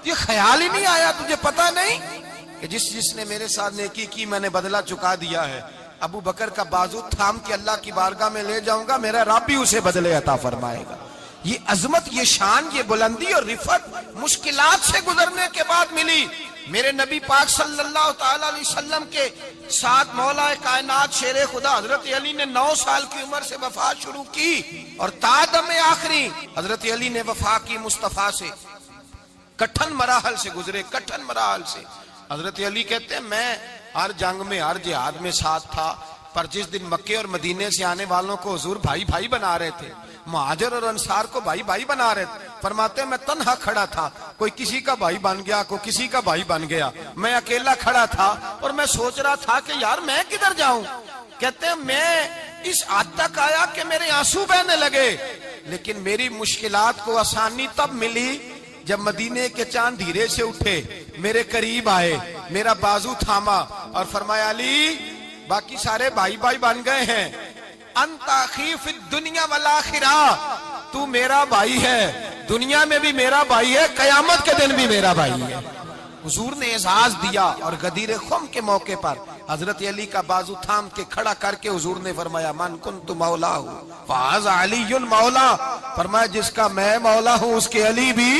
یہ خیال ہی نہیں آیا تجھے پتہ نہیں کہ جس نے میرے ساتھ نیکی کی میں نے بدلہ چکا دیا ہے؟ ابو بکر کا بازو تھام کے اللہ کی بارگاہ میں لے جاؤں گا، میرا رب بھی اسے بدلے عطا فرمائے گا۔ یہ عظمت، یہ شان، یہ بلندی اور رفعت مشکلات سے گزرنے کے بعد ملی۔ میرے نبی پاک صلی اللہ تعالی علیہ وسلم کے ساتھ مولا کائنات شیر خدا حضرت علی نے 9 سال کی عمر سے وفات شروع کی، اور تا دم آخری حضرت علی نے وفا کی مصطفیٰ سے۔ کٹھن مراحل سے گزرے، کٹھن مراحل سے۔ حضرت علی کہتے ہیں میں ہر جنگ میں، ہر جہاد میں ساتھ تھا، پر جس دن مکے اور مدینے سے آنے والوں کو حضور بھائی بھائی بنا رہے تھے، مہاجر اور انصار کو بھائی بھائی بنا رہے تھے، فرماتے ہیں میں تنہا کھڑا تھا، کوئی کسی کا بھائی بن گیا، کوئی کسی کا بھائی بن گیا، میں اکیلا کھڑا تھا اور میں سوچ رہا تھا کہ یار میں کدھر جاؤں۔ کہتے ہیں میں اس حد تک آیا کہ میرے آنسو بہنے لگے، لیکن میری مشکلات کو آسانی تب ملی جب مدینے کے چاند دھیرے سے اٹھے، میرے قریب آئے، میرا بازو تھاما اور فرمایا علی باقی سارے بھائی بھائی بن گئے ہیں، انت اخی فی الدنیا والآخرہ، تو میرا بھائی ہے، دنیا میں بھی میرا بھائی ہے، قیامت کے دن بھی میرا بھائی ہے۔ حضور نے اعزاز دیا، اور غدیر خم کے موقع پر حضرت علی کا بازو تھام کے کھڑا کر کے حضور نے فرمایا من کنت مولا ہوں فہذا علی مولا، فرمایا جس کا میں مولا ہوں اس کے علی بھی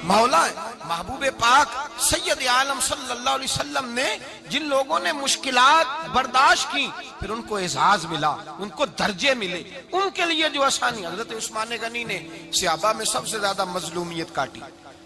مولا ہے۔ محبوب پاک سید عالم صلی اللہ علیہ وسلم نے جن لوگوں نے مشکلات برداشت کی، پھر ان کو اعزاز ملا، ان کو درجے ملے، ان کے لیے جو آسانی۔ حضرت عثمان غنی نے صحابہ میں سب سے زیادہ مظلومیت کاٹی،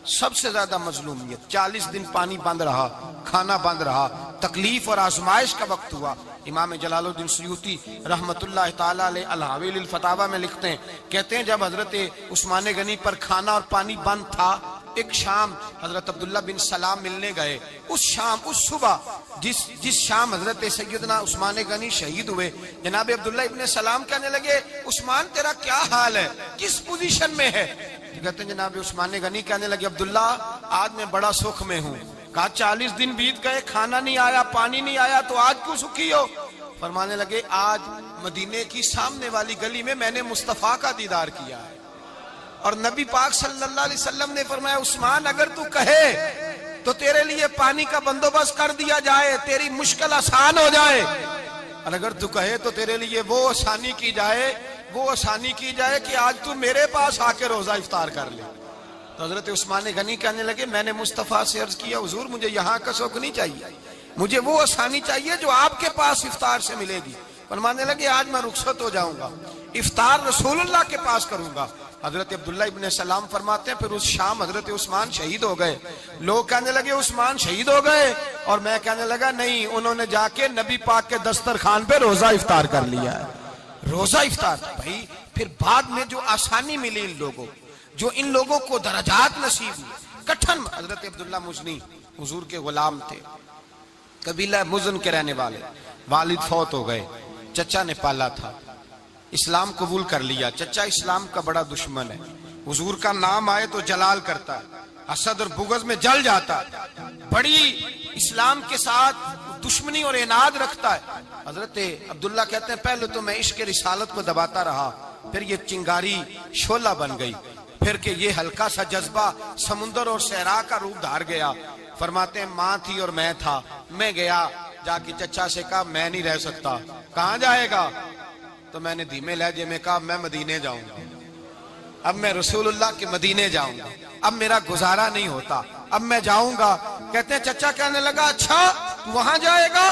سب سے زیادہ مظلومیت، 40 دن پانی بند رہا، کھانا بند رہا، تکلیف اور آزمائش کا وقت ہوا۔ امام جلال الدین سیوطی رحمت اللہ تعالیٰ علیہ الحاوی للفتاوی میں لکھتے ہیں، کہتے ہیں جب حضرت عثمان غنی پر کھانا اور پانی بند تھا، ایک شام حضرت عبداللہ بن سلام ملنے گئے، اس شام، اس صبح جس شام حضرت سیدنا عثمان غنی شہید ہوئے، جناب عبداللہ ابن سلام کہنے لگے عثمان تیرا کیا حال ہے، کس پوزیشن میں ہے؟ کہتے ہیں جناب عثمان غنی کہنے لگے عبداللہ آج میں بڑا سکھ میں ہوں۔ کہا 40 دن بیت گئے، کھانا نہیں آیا، پانی نہیں آیا، تو آج کیوں سکھی ہو؟ فرمانے لگے آج مدینے کی سامنے والی گلی میں میں نے مصطفیٰ کا دیدار کیا ہے، اور نبی پاک صلی اللہ علیہ وسلم نے فرمایا عثمان اگر تو کہے تو تیرے لیے پانی کا بندوبست کر دیا جائے، تیری مشکل آسان ہو جائے، اور اگر تو کہے تو تیرے لیے وہ آسانی کی جائے کہ آج تو میرے پاس آ کے روزہ افطار کر لے۔ تو حضرت عثمان غنی کہنے لگے میں نے مصطفیٰ سے عرض کیا حضور مجھے یہاں کا سوق نہیں چاہیے، مجھے وہ آسانی چاہیے جو آپ کے پاس افطار سے ملے گی۔ فرمانے لگے آج میں رخصت ہو جاؤں گا، افطار رسول اللہ کے پاس کروں گا۔ حضرت عبداللہ ابن سلام فرماتے ہیں پھر اس شام حضرت عثمان شہید ہو گئے۔ لوگ کہنے لگے عثمان شہید ہو گئے، اور میں کہنے لگا نہیں، انہوں نے جا کے نبی پاک کے دسترخوان پہ روزہ افطار کر لیا ہے، روزہ افطار۔ بھائی پھر بعد میں جو آسانی ملی ان لوگوں، جو ان لوگوں کو درجات نصیب ہوئے، کٹھن۔ حضرت عبداللہ مزنی حضور کے غلام تھے، قبیلہ مزن کے رہنے والے، والد فوت ہو گئے، چچا نے پالا تھا، اسلام قبول کر لیا۔ چچا اسلام کا بڑا دشمن ہے، حضور کا نام آئے تو جلال کرتا ہے، حسد اور بغض میں جل جاتا ہے، بڑی اسلام کے ساتھ دشمنی اور عناد رکھتا ہے۔ حضرت عبداللہ کہتے ہیں پہلے تو میں عشق رسالت کو دباتا رہا، پھر یہ چنگاری شعلہ بن گئی، پھر کہ یہ ہلکا سا جذبہ سمندر اور صحرا کا روپ دھار گیا۔ فرماتے ہیں ماں تھی اور میں تھا، میں گیا جا کے چچا سے کہا میں نہیں رہ سکتا۔ کہاں جائے گا؟ تو میں نے دھیمے لہجے میں کہا میں مدینے جاؤں گا، اب میں رسول اللہ کے مدینے جاؤں گا، اب میرا گزارا نہیں ہوتا، اب میں جاؤں گا۔ کہتے ہیں چچا کہنے لگا اچھا تو وہاں جائے گا،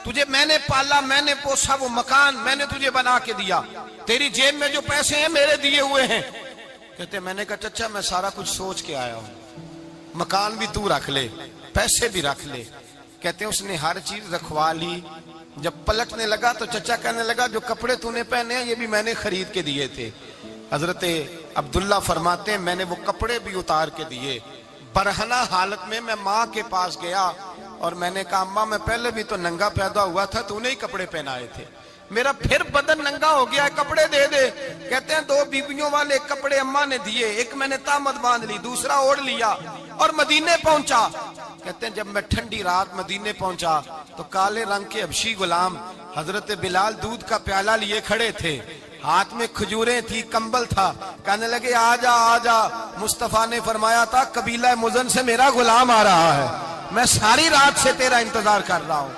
تجھے میں نے پالا، میں نے پوسا، وہ مکان میں نے تجھے بنا کے دیا، تیری جیب میں جو پیسے ہیں میرے دیے ہوئے ہیں۔ کہتے ہیں میں نے کہا چچا میں سارا کچھ سوچ کے آیا ہوں، مکان بھی تو رکھ لے، پیسے بھی رکھ لے۔ کہتے ہیں اس نے ہر چیز رکھوا لی۔ جب پلٹنے لگا تو چچا کہنے لگا جو کپڑے تو نے پہنے ہیں یہ بھی میں نے خرید کے دیے تھے۔ حضرت عبداللہ فرماتے ہیں میں نے وہ کپڑے بھی اتار کے دیے، برہنہ حالت میں میں ماں کے پاس گیا اور میں نے کہا اماں میں پہلے بھی تو ننگا پیدا ہوا تھا، تو نے ہی کپڑے پہنائے تھے، میرا پھر بدن ننگا ہو گیا ہے، کپڑے دے دے۔ کہتے ہیں 2 بیویوں والے کپڑے اماں نے دیے، ایک میں نے تامت باندھ لی، دوسرا اوڑھ لیا اور مدینے پہنچا۔ کہتے ہیں جب میں ٹھنڈی رات مدینے پہنچا تو کالے رنگ کے حبشی غلام حضرت بلال دودھ کا پیالہ لیے کھڑے تھے، ہاتھ میں کھجوریں تھی، کمبل تھا، کہنے لگے آجا آجا۔ مصطفیٰ نے فرمایا تھا قبیلہ مزن سے میرا غلام آ رہا ہے، میں ساری رات سے تیرا انتظار کر رہا ہوں۔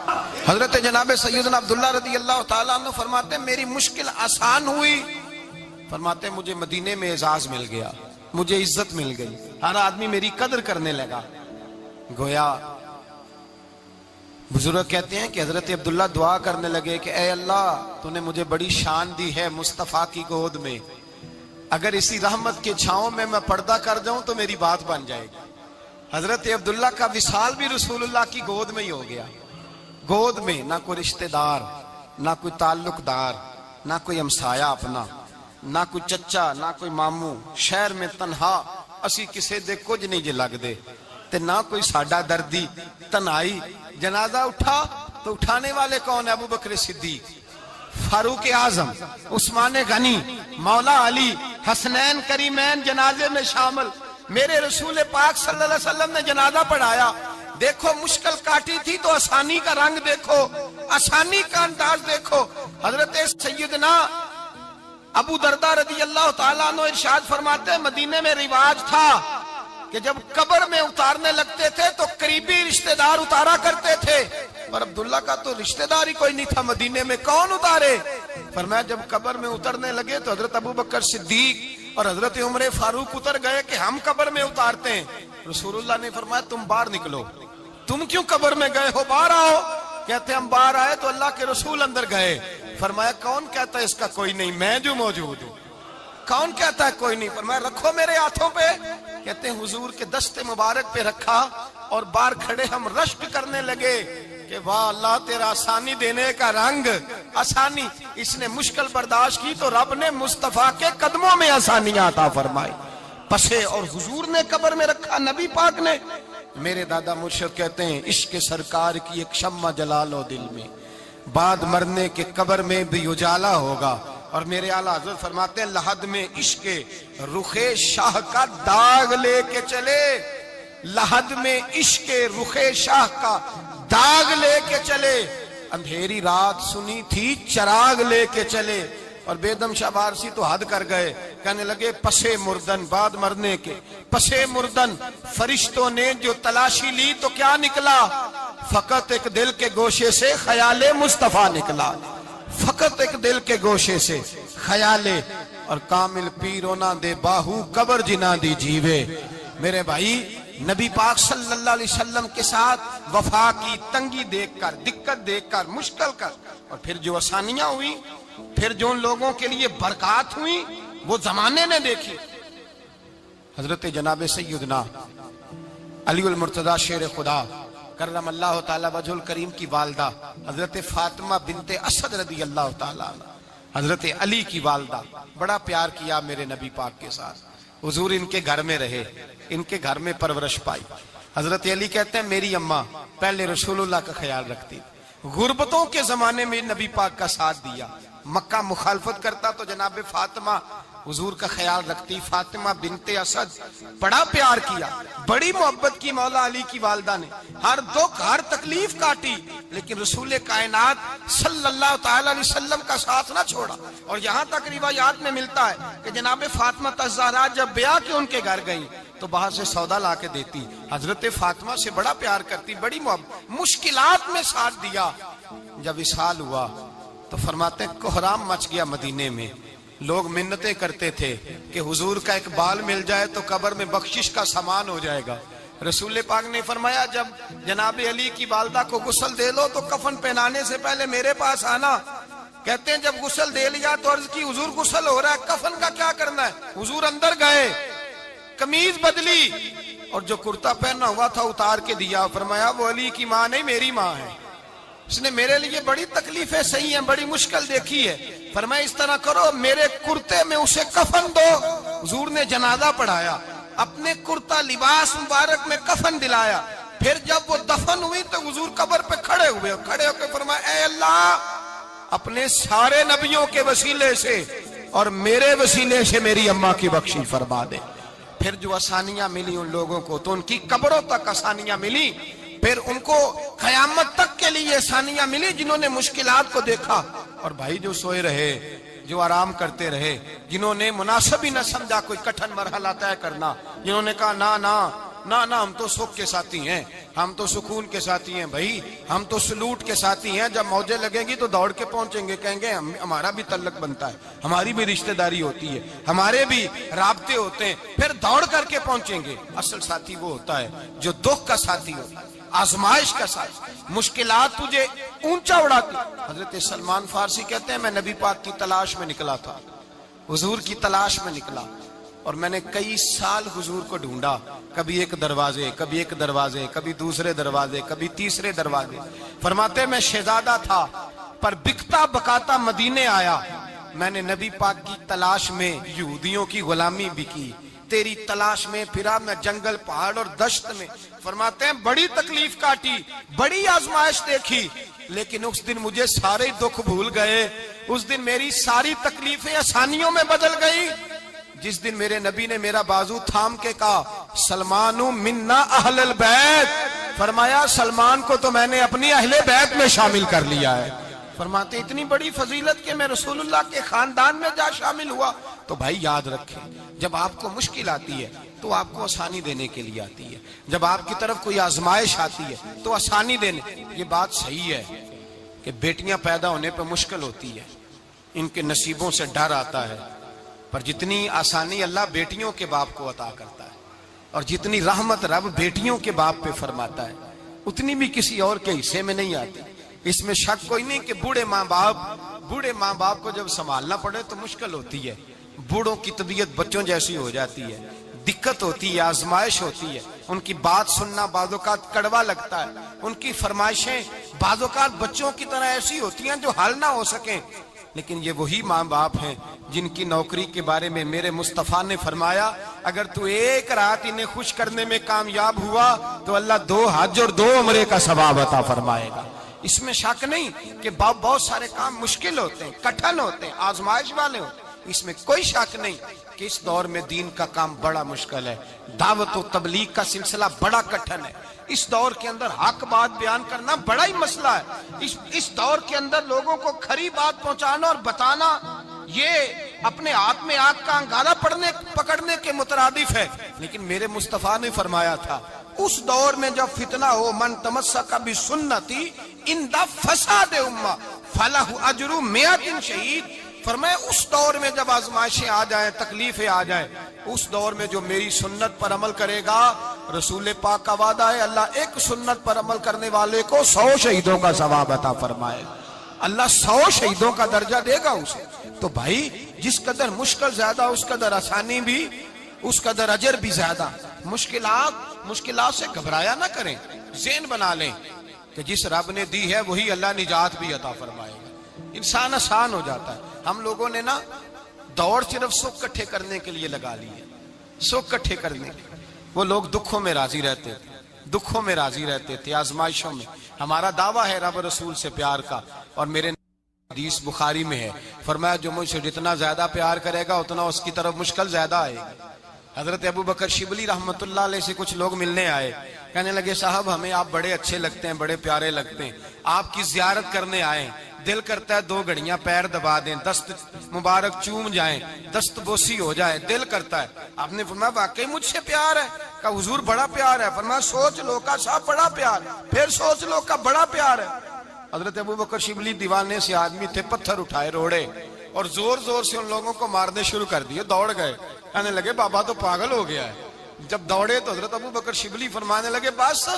حضرت جناب سیدنا عبداللہ رضی اللہ تعالیٰ عنہ فرماتے ہیں میری مشکل آسان ہوئی، فرماتے ہیں مجھے مدینے میں اعزاز مل گیا، مجھے عزت مل گئی، ہر آدمی میری قدر کرنے لگا۔ گویا بزرگ کہتے ہیں کہ حضرت عبداللہ دعا کرنے لگے کہ اے اللہ تو نے مجھے بڑی شان دی ہے مصطفیٰ کی گود میں، اگر اسی رحمت کے چھاؤں میں پردہ کر جاؤں تو میری بات بن جائے گی۔ حضرت عبداللہ کا وصال بھی رسول اللہ کی گود میں ہی ہو گیا، گود میں، نہ کوئی رشتہ دار، نہ کوئی تعلق دار، نہ کوئی ہمسایہ اپنا، نہ کوئی چچا، نہ کوئی ماموں، شہر میں تنہا اسی کسے دے کچھ نہیں جے لگ دے تے نہ کوئی ساڈا دردی، تنہائی۔ جنازہ اٹھا تو اٹھانے والے کون؟ ابو بکر صدیق، فاروق اعظم، عثمان غنی، مولا علی، حسنین کریمین جنازے میں شامل۔ میرے رسول پاک صلی اللہ علیہ وسلم نے جنازہ پڑھایا، دیکھو مشکل کاٹی تھی تو آسانی کا رنگ دیکھو، آسانی کا انداز دیکھو۔ حضرت سیدنا ابو دردہ رضی اللہ تعالیٰ عنہ ارشاد فرماتے ہیں مدینے میں رواج تھا کہ جب قبر میں اتارنے لگتے تھے تو قریبی رشتہ دار اتارا کرتے تھے، پر عبداللہ کا تو رشتہ دار ہی کوئی نہیں تھا مدینے میں، کون اتارے؟ فرمایا جب قبر میں اترنے لگے تو حضرت ابو بکر صدیق اور حضرت عمر فاروق اتر گئے کہ ہم قبر میں اتارتے ہیں۔ رسول اللہ نے فرمایا تم باہر نکلو، تم کیوں قبر میں گئے ہو، باہر آؤ۔ کہتے ہم باہر آئے تو اللہ کے رسول اندر گئے، فرمایا کون کہتا ہے اس کا کوئی نہیں، میں جو موجود ہوں، کون کہتا ہے کوئی نہیں؟ فرمایا رکھو میرے ہاتھوں پہ، کہتے ہیں حضور کے دست مبارک پہ رکھا اور باہر کھڑے ہم رشک کرنے لگے کہ واہ اللہ تیرا آسانی دینے کا رنگ، آسانی۔ اس نے مشکل برداشت کی تو رب نے مصطفیٰ کے قدموں میں آسانیاں عطا فرمائی، پسے اور حضور نے قبر میں رکھا، نبی پاک نے۔ میرے دادا مرشد کہتے ہیں عشق سرکار کی ایک شمع جلا لو دل میں، بعد مرنے کے قبر میں بھی اجالا ہوگا۔ اور میرے اعلیٰ حضرت فرماتے ہیں لحد میں عشق رخ شاہ کا داغ لے کے چلے، لحد میں عشق رخ شاہ کا داغ لے کے چلے، اندھیری رات سنی تھی چراغ لے کے چلے۔ اور بیدم شاہ بارسی تو حد کر گئے، کہنے لگے پسے مردن، بعد مرنے کے پسے مردن فرشتوں نے جو تلاشی لی تو کیا نکلا؟ فقط ایک دل کے گوشے سے خیال مصطفیٰ نکلا، فقط ایک دل کے گوشے سے خیال۔ اور کامل پیرو نہ دے باہو قبر جنا دی جیوے۔ میرے بھائی نبی پاک صلی اللہ علیہ وسلم کے ساتھ وفا کی تنگی دیکھ کر، دقت دیکھ کر، مشکل کر، اور پھر جو آسانیاں ہوئی، پھر جو ان لوگوں کے لیے برکات ہوئی وہ زمانے نے دیکھی۔ حضرت جناب سیدنا علی المرتضی شیر خدا کرم اللہ تعالی وجہ الکریم کی والدہ حضرت فاطمہ بنت اسد رضی اللہ تعالیٰ عنہ، حضرت علی کی والدہ، بڑا پیار کیا میرے نبی پاک کے ساتھ، حضور ان کے گھر میں رہے، ان کے گھر میں پرورش پائی۔ حضرت علی کہتے ہیں میری اماں پہلے رسول اللہ کا خیال رکھتی، غربتوں کے زمانے میں نبی پاک کا ساتھ دیا، مکہ مخالفت کرتا تو جناب فاطمہ حضور کا خیال رکھتی۔ فاطمہ بنت اسد بڑا پیار کیا، بڑی محبت کی مولا علی کی والدہ نے، ہر دکھ ہر تکلیف کاٹی، لیکن رسول کائنات صلی اللہ تعالی علیہ وسلم کا ساتھ نہ چھوڑا۔ اور یہاں تک روایات میں ملتا ہے کہ جناب فاطمہ الزہرا جب بیعہ کے ان کے گھر گئی تو باہر سے سودا لا کے دیتی، حضرت فاطمہ سے بڑا پیار کرتی، بڑی محبت، مشکلات میں ساتھ دیا۔ جب وصال ہوا تو فرماتے ہیں کوہرام مچ گیا مدینے میں، لوگ منتیں کرتے تھے کہ حضور کا ایک بال مل جائے تو قبر میں بخشش کا سامان ہو جائے گا۔ رسول پاک نے فرمایا جب جناب علی کی والدہ کو غسل دے لو تو کفن پہنانے سے پہلے میرے پاس آنا۔ کہتے ہیں جب غسل دے لیا تو عرض کی حضور غسل ہو رہا ہے، کفن کا کیا کرنا ہے؟ حضور اندر گئے، قمیض بدلی اور جو کرتا پہنا ہوا تھا اتار کے دیا، فرمایا وہ علی کی ماں نہیں میری ماں ہے، اس نے میرے لیے بڑی تکلیفیں سہی ہیں، بڑی مشکل دیکھی ہے، فرمایا اس طرح کرو میرے کرتے میں اسے کفن دو۔ حضور نے جنازہ پڑھایا، اپنے کرتا لباس مبارک میں کفن دلایا، پھر جب وہ دفن ہوئی تو حضور قبر پہ کھڑے ہوئے، کھڑے ہو کے فرمایا اے اللہ اپنے سارے نبیوں کے وسیلے سے اور میرے وسیلے سے میری اماں کی بخشش فرما دے۔ پھر جو آسانیاں ملی ان لوگوں کو تو ان کی قبروں تک آسانیاں ملی، پھر ان کو قیامت تک کے لیے آسانیاں ملی جنہوں نے مشکلات کو دیکھا۔ اور بھائی جو سوئے رہے، جو آرام کرتے رہے، جنہوں نے مناسب ہی نہ سمجھا کوئی کٹھن مرحلہ طے کرنا، جنہوں نے کہا نا نا نا نا ہم تو سکھ کے ساتھی ہیں، ہم تو سکون کے ساتھی ہیں، بھائی ہم تو سلوٹ کے ساتھی ہیں، جب موجیں لگیں گی تو دوڑ کے پہنچیں گے، کہیں گے ہمارا بھی تعلق بنتا ہے، ہماری بھی رشتہ داری ہوتی ہے، ہمارے بھی رابطے ہوتے ہیں، پھر دوڑ کر کے پہنچیں گے۔ اصل ساتھی وہ ہوتا ہے جو دکھ کا ساتھی ہوتا ہے، آزمائش کا ساتھ، مشکلات تجھے اونچا اڑاتی۔ حضرت سلمان فارسی کہتے ہیں میں نبی پاک کی تلاش میں نکلا تھا، حضور کی تلاش میں نکلا، اور میں نے کئی سال حضور کو ڈھونڈا، کبھی ایک دروازے، کبھی ایک دروازے، کبھی دوسرے دروازے، کبھی تیسرے دروازے۔ فرماتے میں شہزادہ تھا پر بکتا بکاتا مدینے آیا، میں نے نبی پاک کی تلاش میں یہودیوں کی غلامی بھی کی، تیری تلاش میں پھرا میں جنگل پہاڑ اور دشت میں۔ فرماتے ہیں بڑی تکلیف کاٹی، بڑی آزمائش دیکھی، لیکن اس دن مجھے سارے دکھ بھول گئے، اس دن میری ساری تکلیفیں آسانیوں میں بدل گئی، جس دن میرے نبی نے میرا بازو تھام کے کہا سلمان منا اہل البیت، فرمایا سلمان کو تو میں نے اپنی اہل بیت میں شامل کر لیا ہے۔ فرماتے اتنی بڑی فضیلت کہ میں رسول اللہ کے خاندان میں جا شامل ہوا۔ تو بھائی یاد رکھیں، جب آپ کو مشکل آتی ہے تو آپ کو آسانی دینے کے لیے آتی ہے، جب آپ کی طرف کوئی آزمائش آتی ہے تو آسانی دینے۔ یہ بات صحیح ہے کہ بیٹیاں پیدا ہونے پہ مشکل ہوتی ہے، ان کے نصیبوں سے ڈر آتا ہے، پر جتنی آسانی اللہ بیٹیوں کے باپ کو عطا کرتا ہے اور جتنی رحمت رب بیٹیوں کے باپ پہ فرماتا ہے اتنی بھی کسی اور کے حصے میں نہیں آتی۔ اس میں شک کوئی نہیں کہ بوڑھے ماں باپ کو جب سنبھالنا پڑے تو مشکل ہوتی ہے، بوڑھوں کی طبیعت بچوں جیسی ہو جاتی ہے، دقت ہوتی ہے، آزمائش ہوتی ہے، ان کی بات سننا بعض اوقات کڑوا لگتا ہے، ان کی فرمائشیں بعض اوقات بچوں کی طرح ایسی ہوتی ہیں جو حل نہ ہو سکیں، لیکن یہ وہی ماں باپ ہیں جن کی نوکری کے بارے میں میرے مصطفیٰ نے فرمایا اگر تو ایک رات انہیں خوش کرنے میں کامیاب ہوا تو اللہ 2 حج اور 2 عمرے کا ثواب عطا فرمائے گا۔ اس میں شک نہیں کہ بہت سارے کام مشکل ہوتے ہیں، کٹھن ہوتے ہیں، آزمائش والے ہوتے ہیں، اس میں کوئی شک نہیں کہ اس دور میں دین کا کام بڑا مشکل ہے، دعوت و تبلیغ کا سلسلہ بڑا کٹھن ہے، اس دور کے اندر حق بات بیان کرنا بڑا ہی مسئلہ ہے، اس دور کے اندر لوگوں کو کھری بات پہنچانا اور بتانا یہ اپنے ہاتھ میں آگ کا انگارہ پکڑنے کے مترادف ہے۔ لیکن میرے مصطفیٰ نے فرمایا تھا اس دور میں جب فتنہ ہو من تمسک بسنتی اندہ فساد امہ فلہ اجر 100 شہید، فرمایا اس دور میں جب آزمائشیں آ جائیں، تکلیفیں آ جائیں، اس دور میں جو میری سنت پر عمل کرے گا، رسول پاک کا وعدہ ہے اللہ ایک سنت پر عمل کرنے والے کو 100 شہیدوں کا ثواب عطا فرمائے، اللہ 100 شہیدوں کا درجہ دے گا اسے۔ تو بھائی جس قدر مشکل زیادہ اس قدر آسانی بھی، اس قدر اجر بھی زیادہ۔ مشکلات سے گھبرایا نہ کریں، ذہن بنا لیں کہ جس رب نے دی ہے وہی اللہ نجات بھی عطا فرمائے گا، انسان آسان ہو جاتا ہے۔ ہم لوگوں نے نا دوڑ صرف سکھ کٹھے کرنے کے لیے لگا لی ہے، سکھ کٹھے کرنے کے، وہ لوگ دکھوں میں راضی رہتے تھے، آزمائشوں میں۔ ہمارا دعویٰ ہے رب رسول سے پیار کا، اور میرے حدیث بخاری میں ہے فرمایا جو مجھ سے جتنا زیادہ پیار کرے گا اتنا اس کی طرف مشکل زیادہ آئے گی۔ حضرت ابو بکر شبلی رحمت اللہ علیہ سے کچھ لوگ ملنے آئے، کہنے لگے صاحب ہمیں آپ بڑے اچھے لگتے ہیں، بڑے پیارے لگتے ہیں، آپ کی زیارت کرنے آئے، دل کرتا ہے 2 گھڑیاں پیر دبا دیں، دست مبارک چوم جائیں، دست بوسی ہو جائے، دل کرتا ہے۔ آپ نے فرمایا واقعی مجھ سے پیار ہے؟ کہا حضور بڑا پیار ہے۔ فرمایا سوچ لو کا صاحب بڑا پیار، پھر سوچ لو کا بڑا پیار ہے۔ حضرت ابو بکر شبلی دیوانے سے آدمی تھے، پتھر اٹھائے روڑے اور زور زور سے ان لوگوں کو مارنے شروع کر دیے، دوڑ گئے، کہنے لگے بابا تو پاگل ہو گیا ہے۔ جب دوڑے تو حضرت ابو بکر شبلی فرمانے لگے بس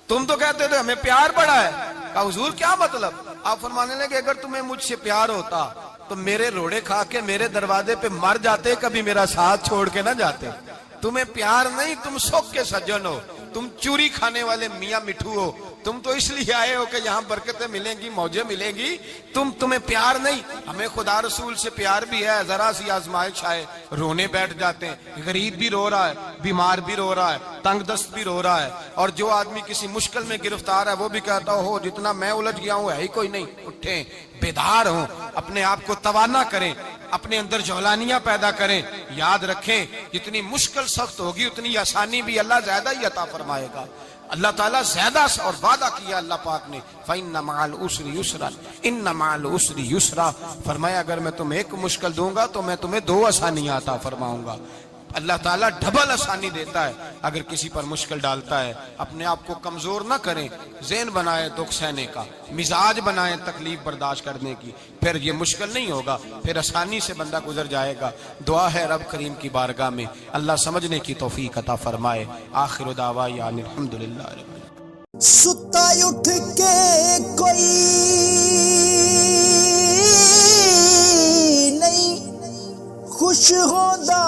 تم تو کہتے تھے ہمیں پیار بڑا ہے۔ کہا حضور کیا مطلب؟ آپ فرمانے لگے اگر تمہیں مجھ سے پیار ہوتا تو میرے روڑے کھا کے میرے دروازے پہ مر جاتے، کبھی میرا ساتھ چھوڑ کے نہ جاتے۔ تمہیں پیار نہیں، تم سکھ کے سجن ہو، تم چوری کھانے والے میاں مٹھو ہو، تم تو اس لیے آئے ہو کہ یہاں برکتیں ملیں گی، موجیں ملیں گی، تمہیں پیار نہیں۔ ہمیں خدا رسول سے پیار بھی ہے، ذرا سی آزمائش آئے رونے بیٹھ جاتے ہیں۔ غریب بھی رو رہا ہے، بیمار بھی رو رہا ہے، تنگ دست بھی رو رہا ہے، اور جو آدمی کسی مشکل میں گرفتار ہے وہ بھی کہتا ہو جتنا میں الجھ گیا ہوں ہے ہی کوئی نہیں۔ اٹھیں، بیدار ہوں، اپنے آپ کو توانا کریں، اپنے اندر جولانیاں پیدا کریں۔ یاد رکھیں جتنی مشکل سخت ہوگی اتنی آسانی بھی اللہ زیادہ ہی عطا فرمائے گا۔ اللہ تعالیٰ زیادہ اور وعدہ کیا اللہ پاک نے، فَإِنَّ مَعَ الْعُسْرِ يُسْرًا إِنَّ مَعَ الْعُسْرِ يُسْرًا، فرمایا اگر میں تمہیں ایک مشکل دوں گا تو میں تمہیں 2 آسانیاں عطا فرماؤں گا۔ اللہ تعالیٰ ڈبل آسانی دیتا ہے اگر کسی پر مشکل ڈالتا ہے۔ اپنے آپ کو کمزور نہ کریں، ذہن بنائیں دکھ سہنے کا، مزاج بنائیں تکلیف برداشت کرنے کی، پھر یہ مشکل نہیں ہوگا، پھر آسانی سے بندہ گزر جائے گا۔ دعا ہے رب کریم کی بارگاہ میں اللہ سمجھنے کی توفیق عطا فرمائے۔ آخر دعوانا ان الحمدللہ رب العالمین۔ ستا اٹھ کے کوئی نہیں خوش ہوندا،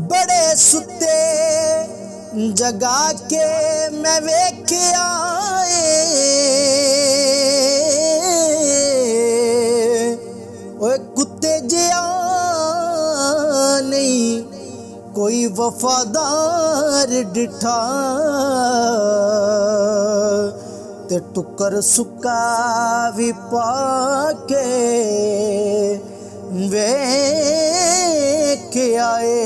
بڑے ستے جگا کے میں ویکھیا اوے کتے جیا نہیں کوئی وفادار ڈٹھا، تے ٹکر سکا بھی پا کے ویکھ آئے۔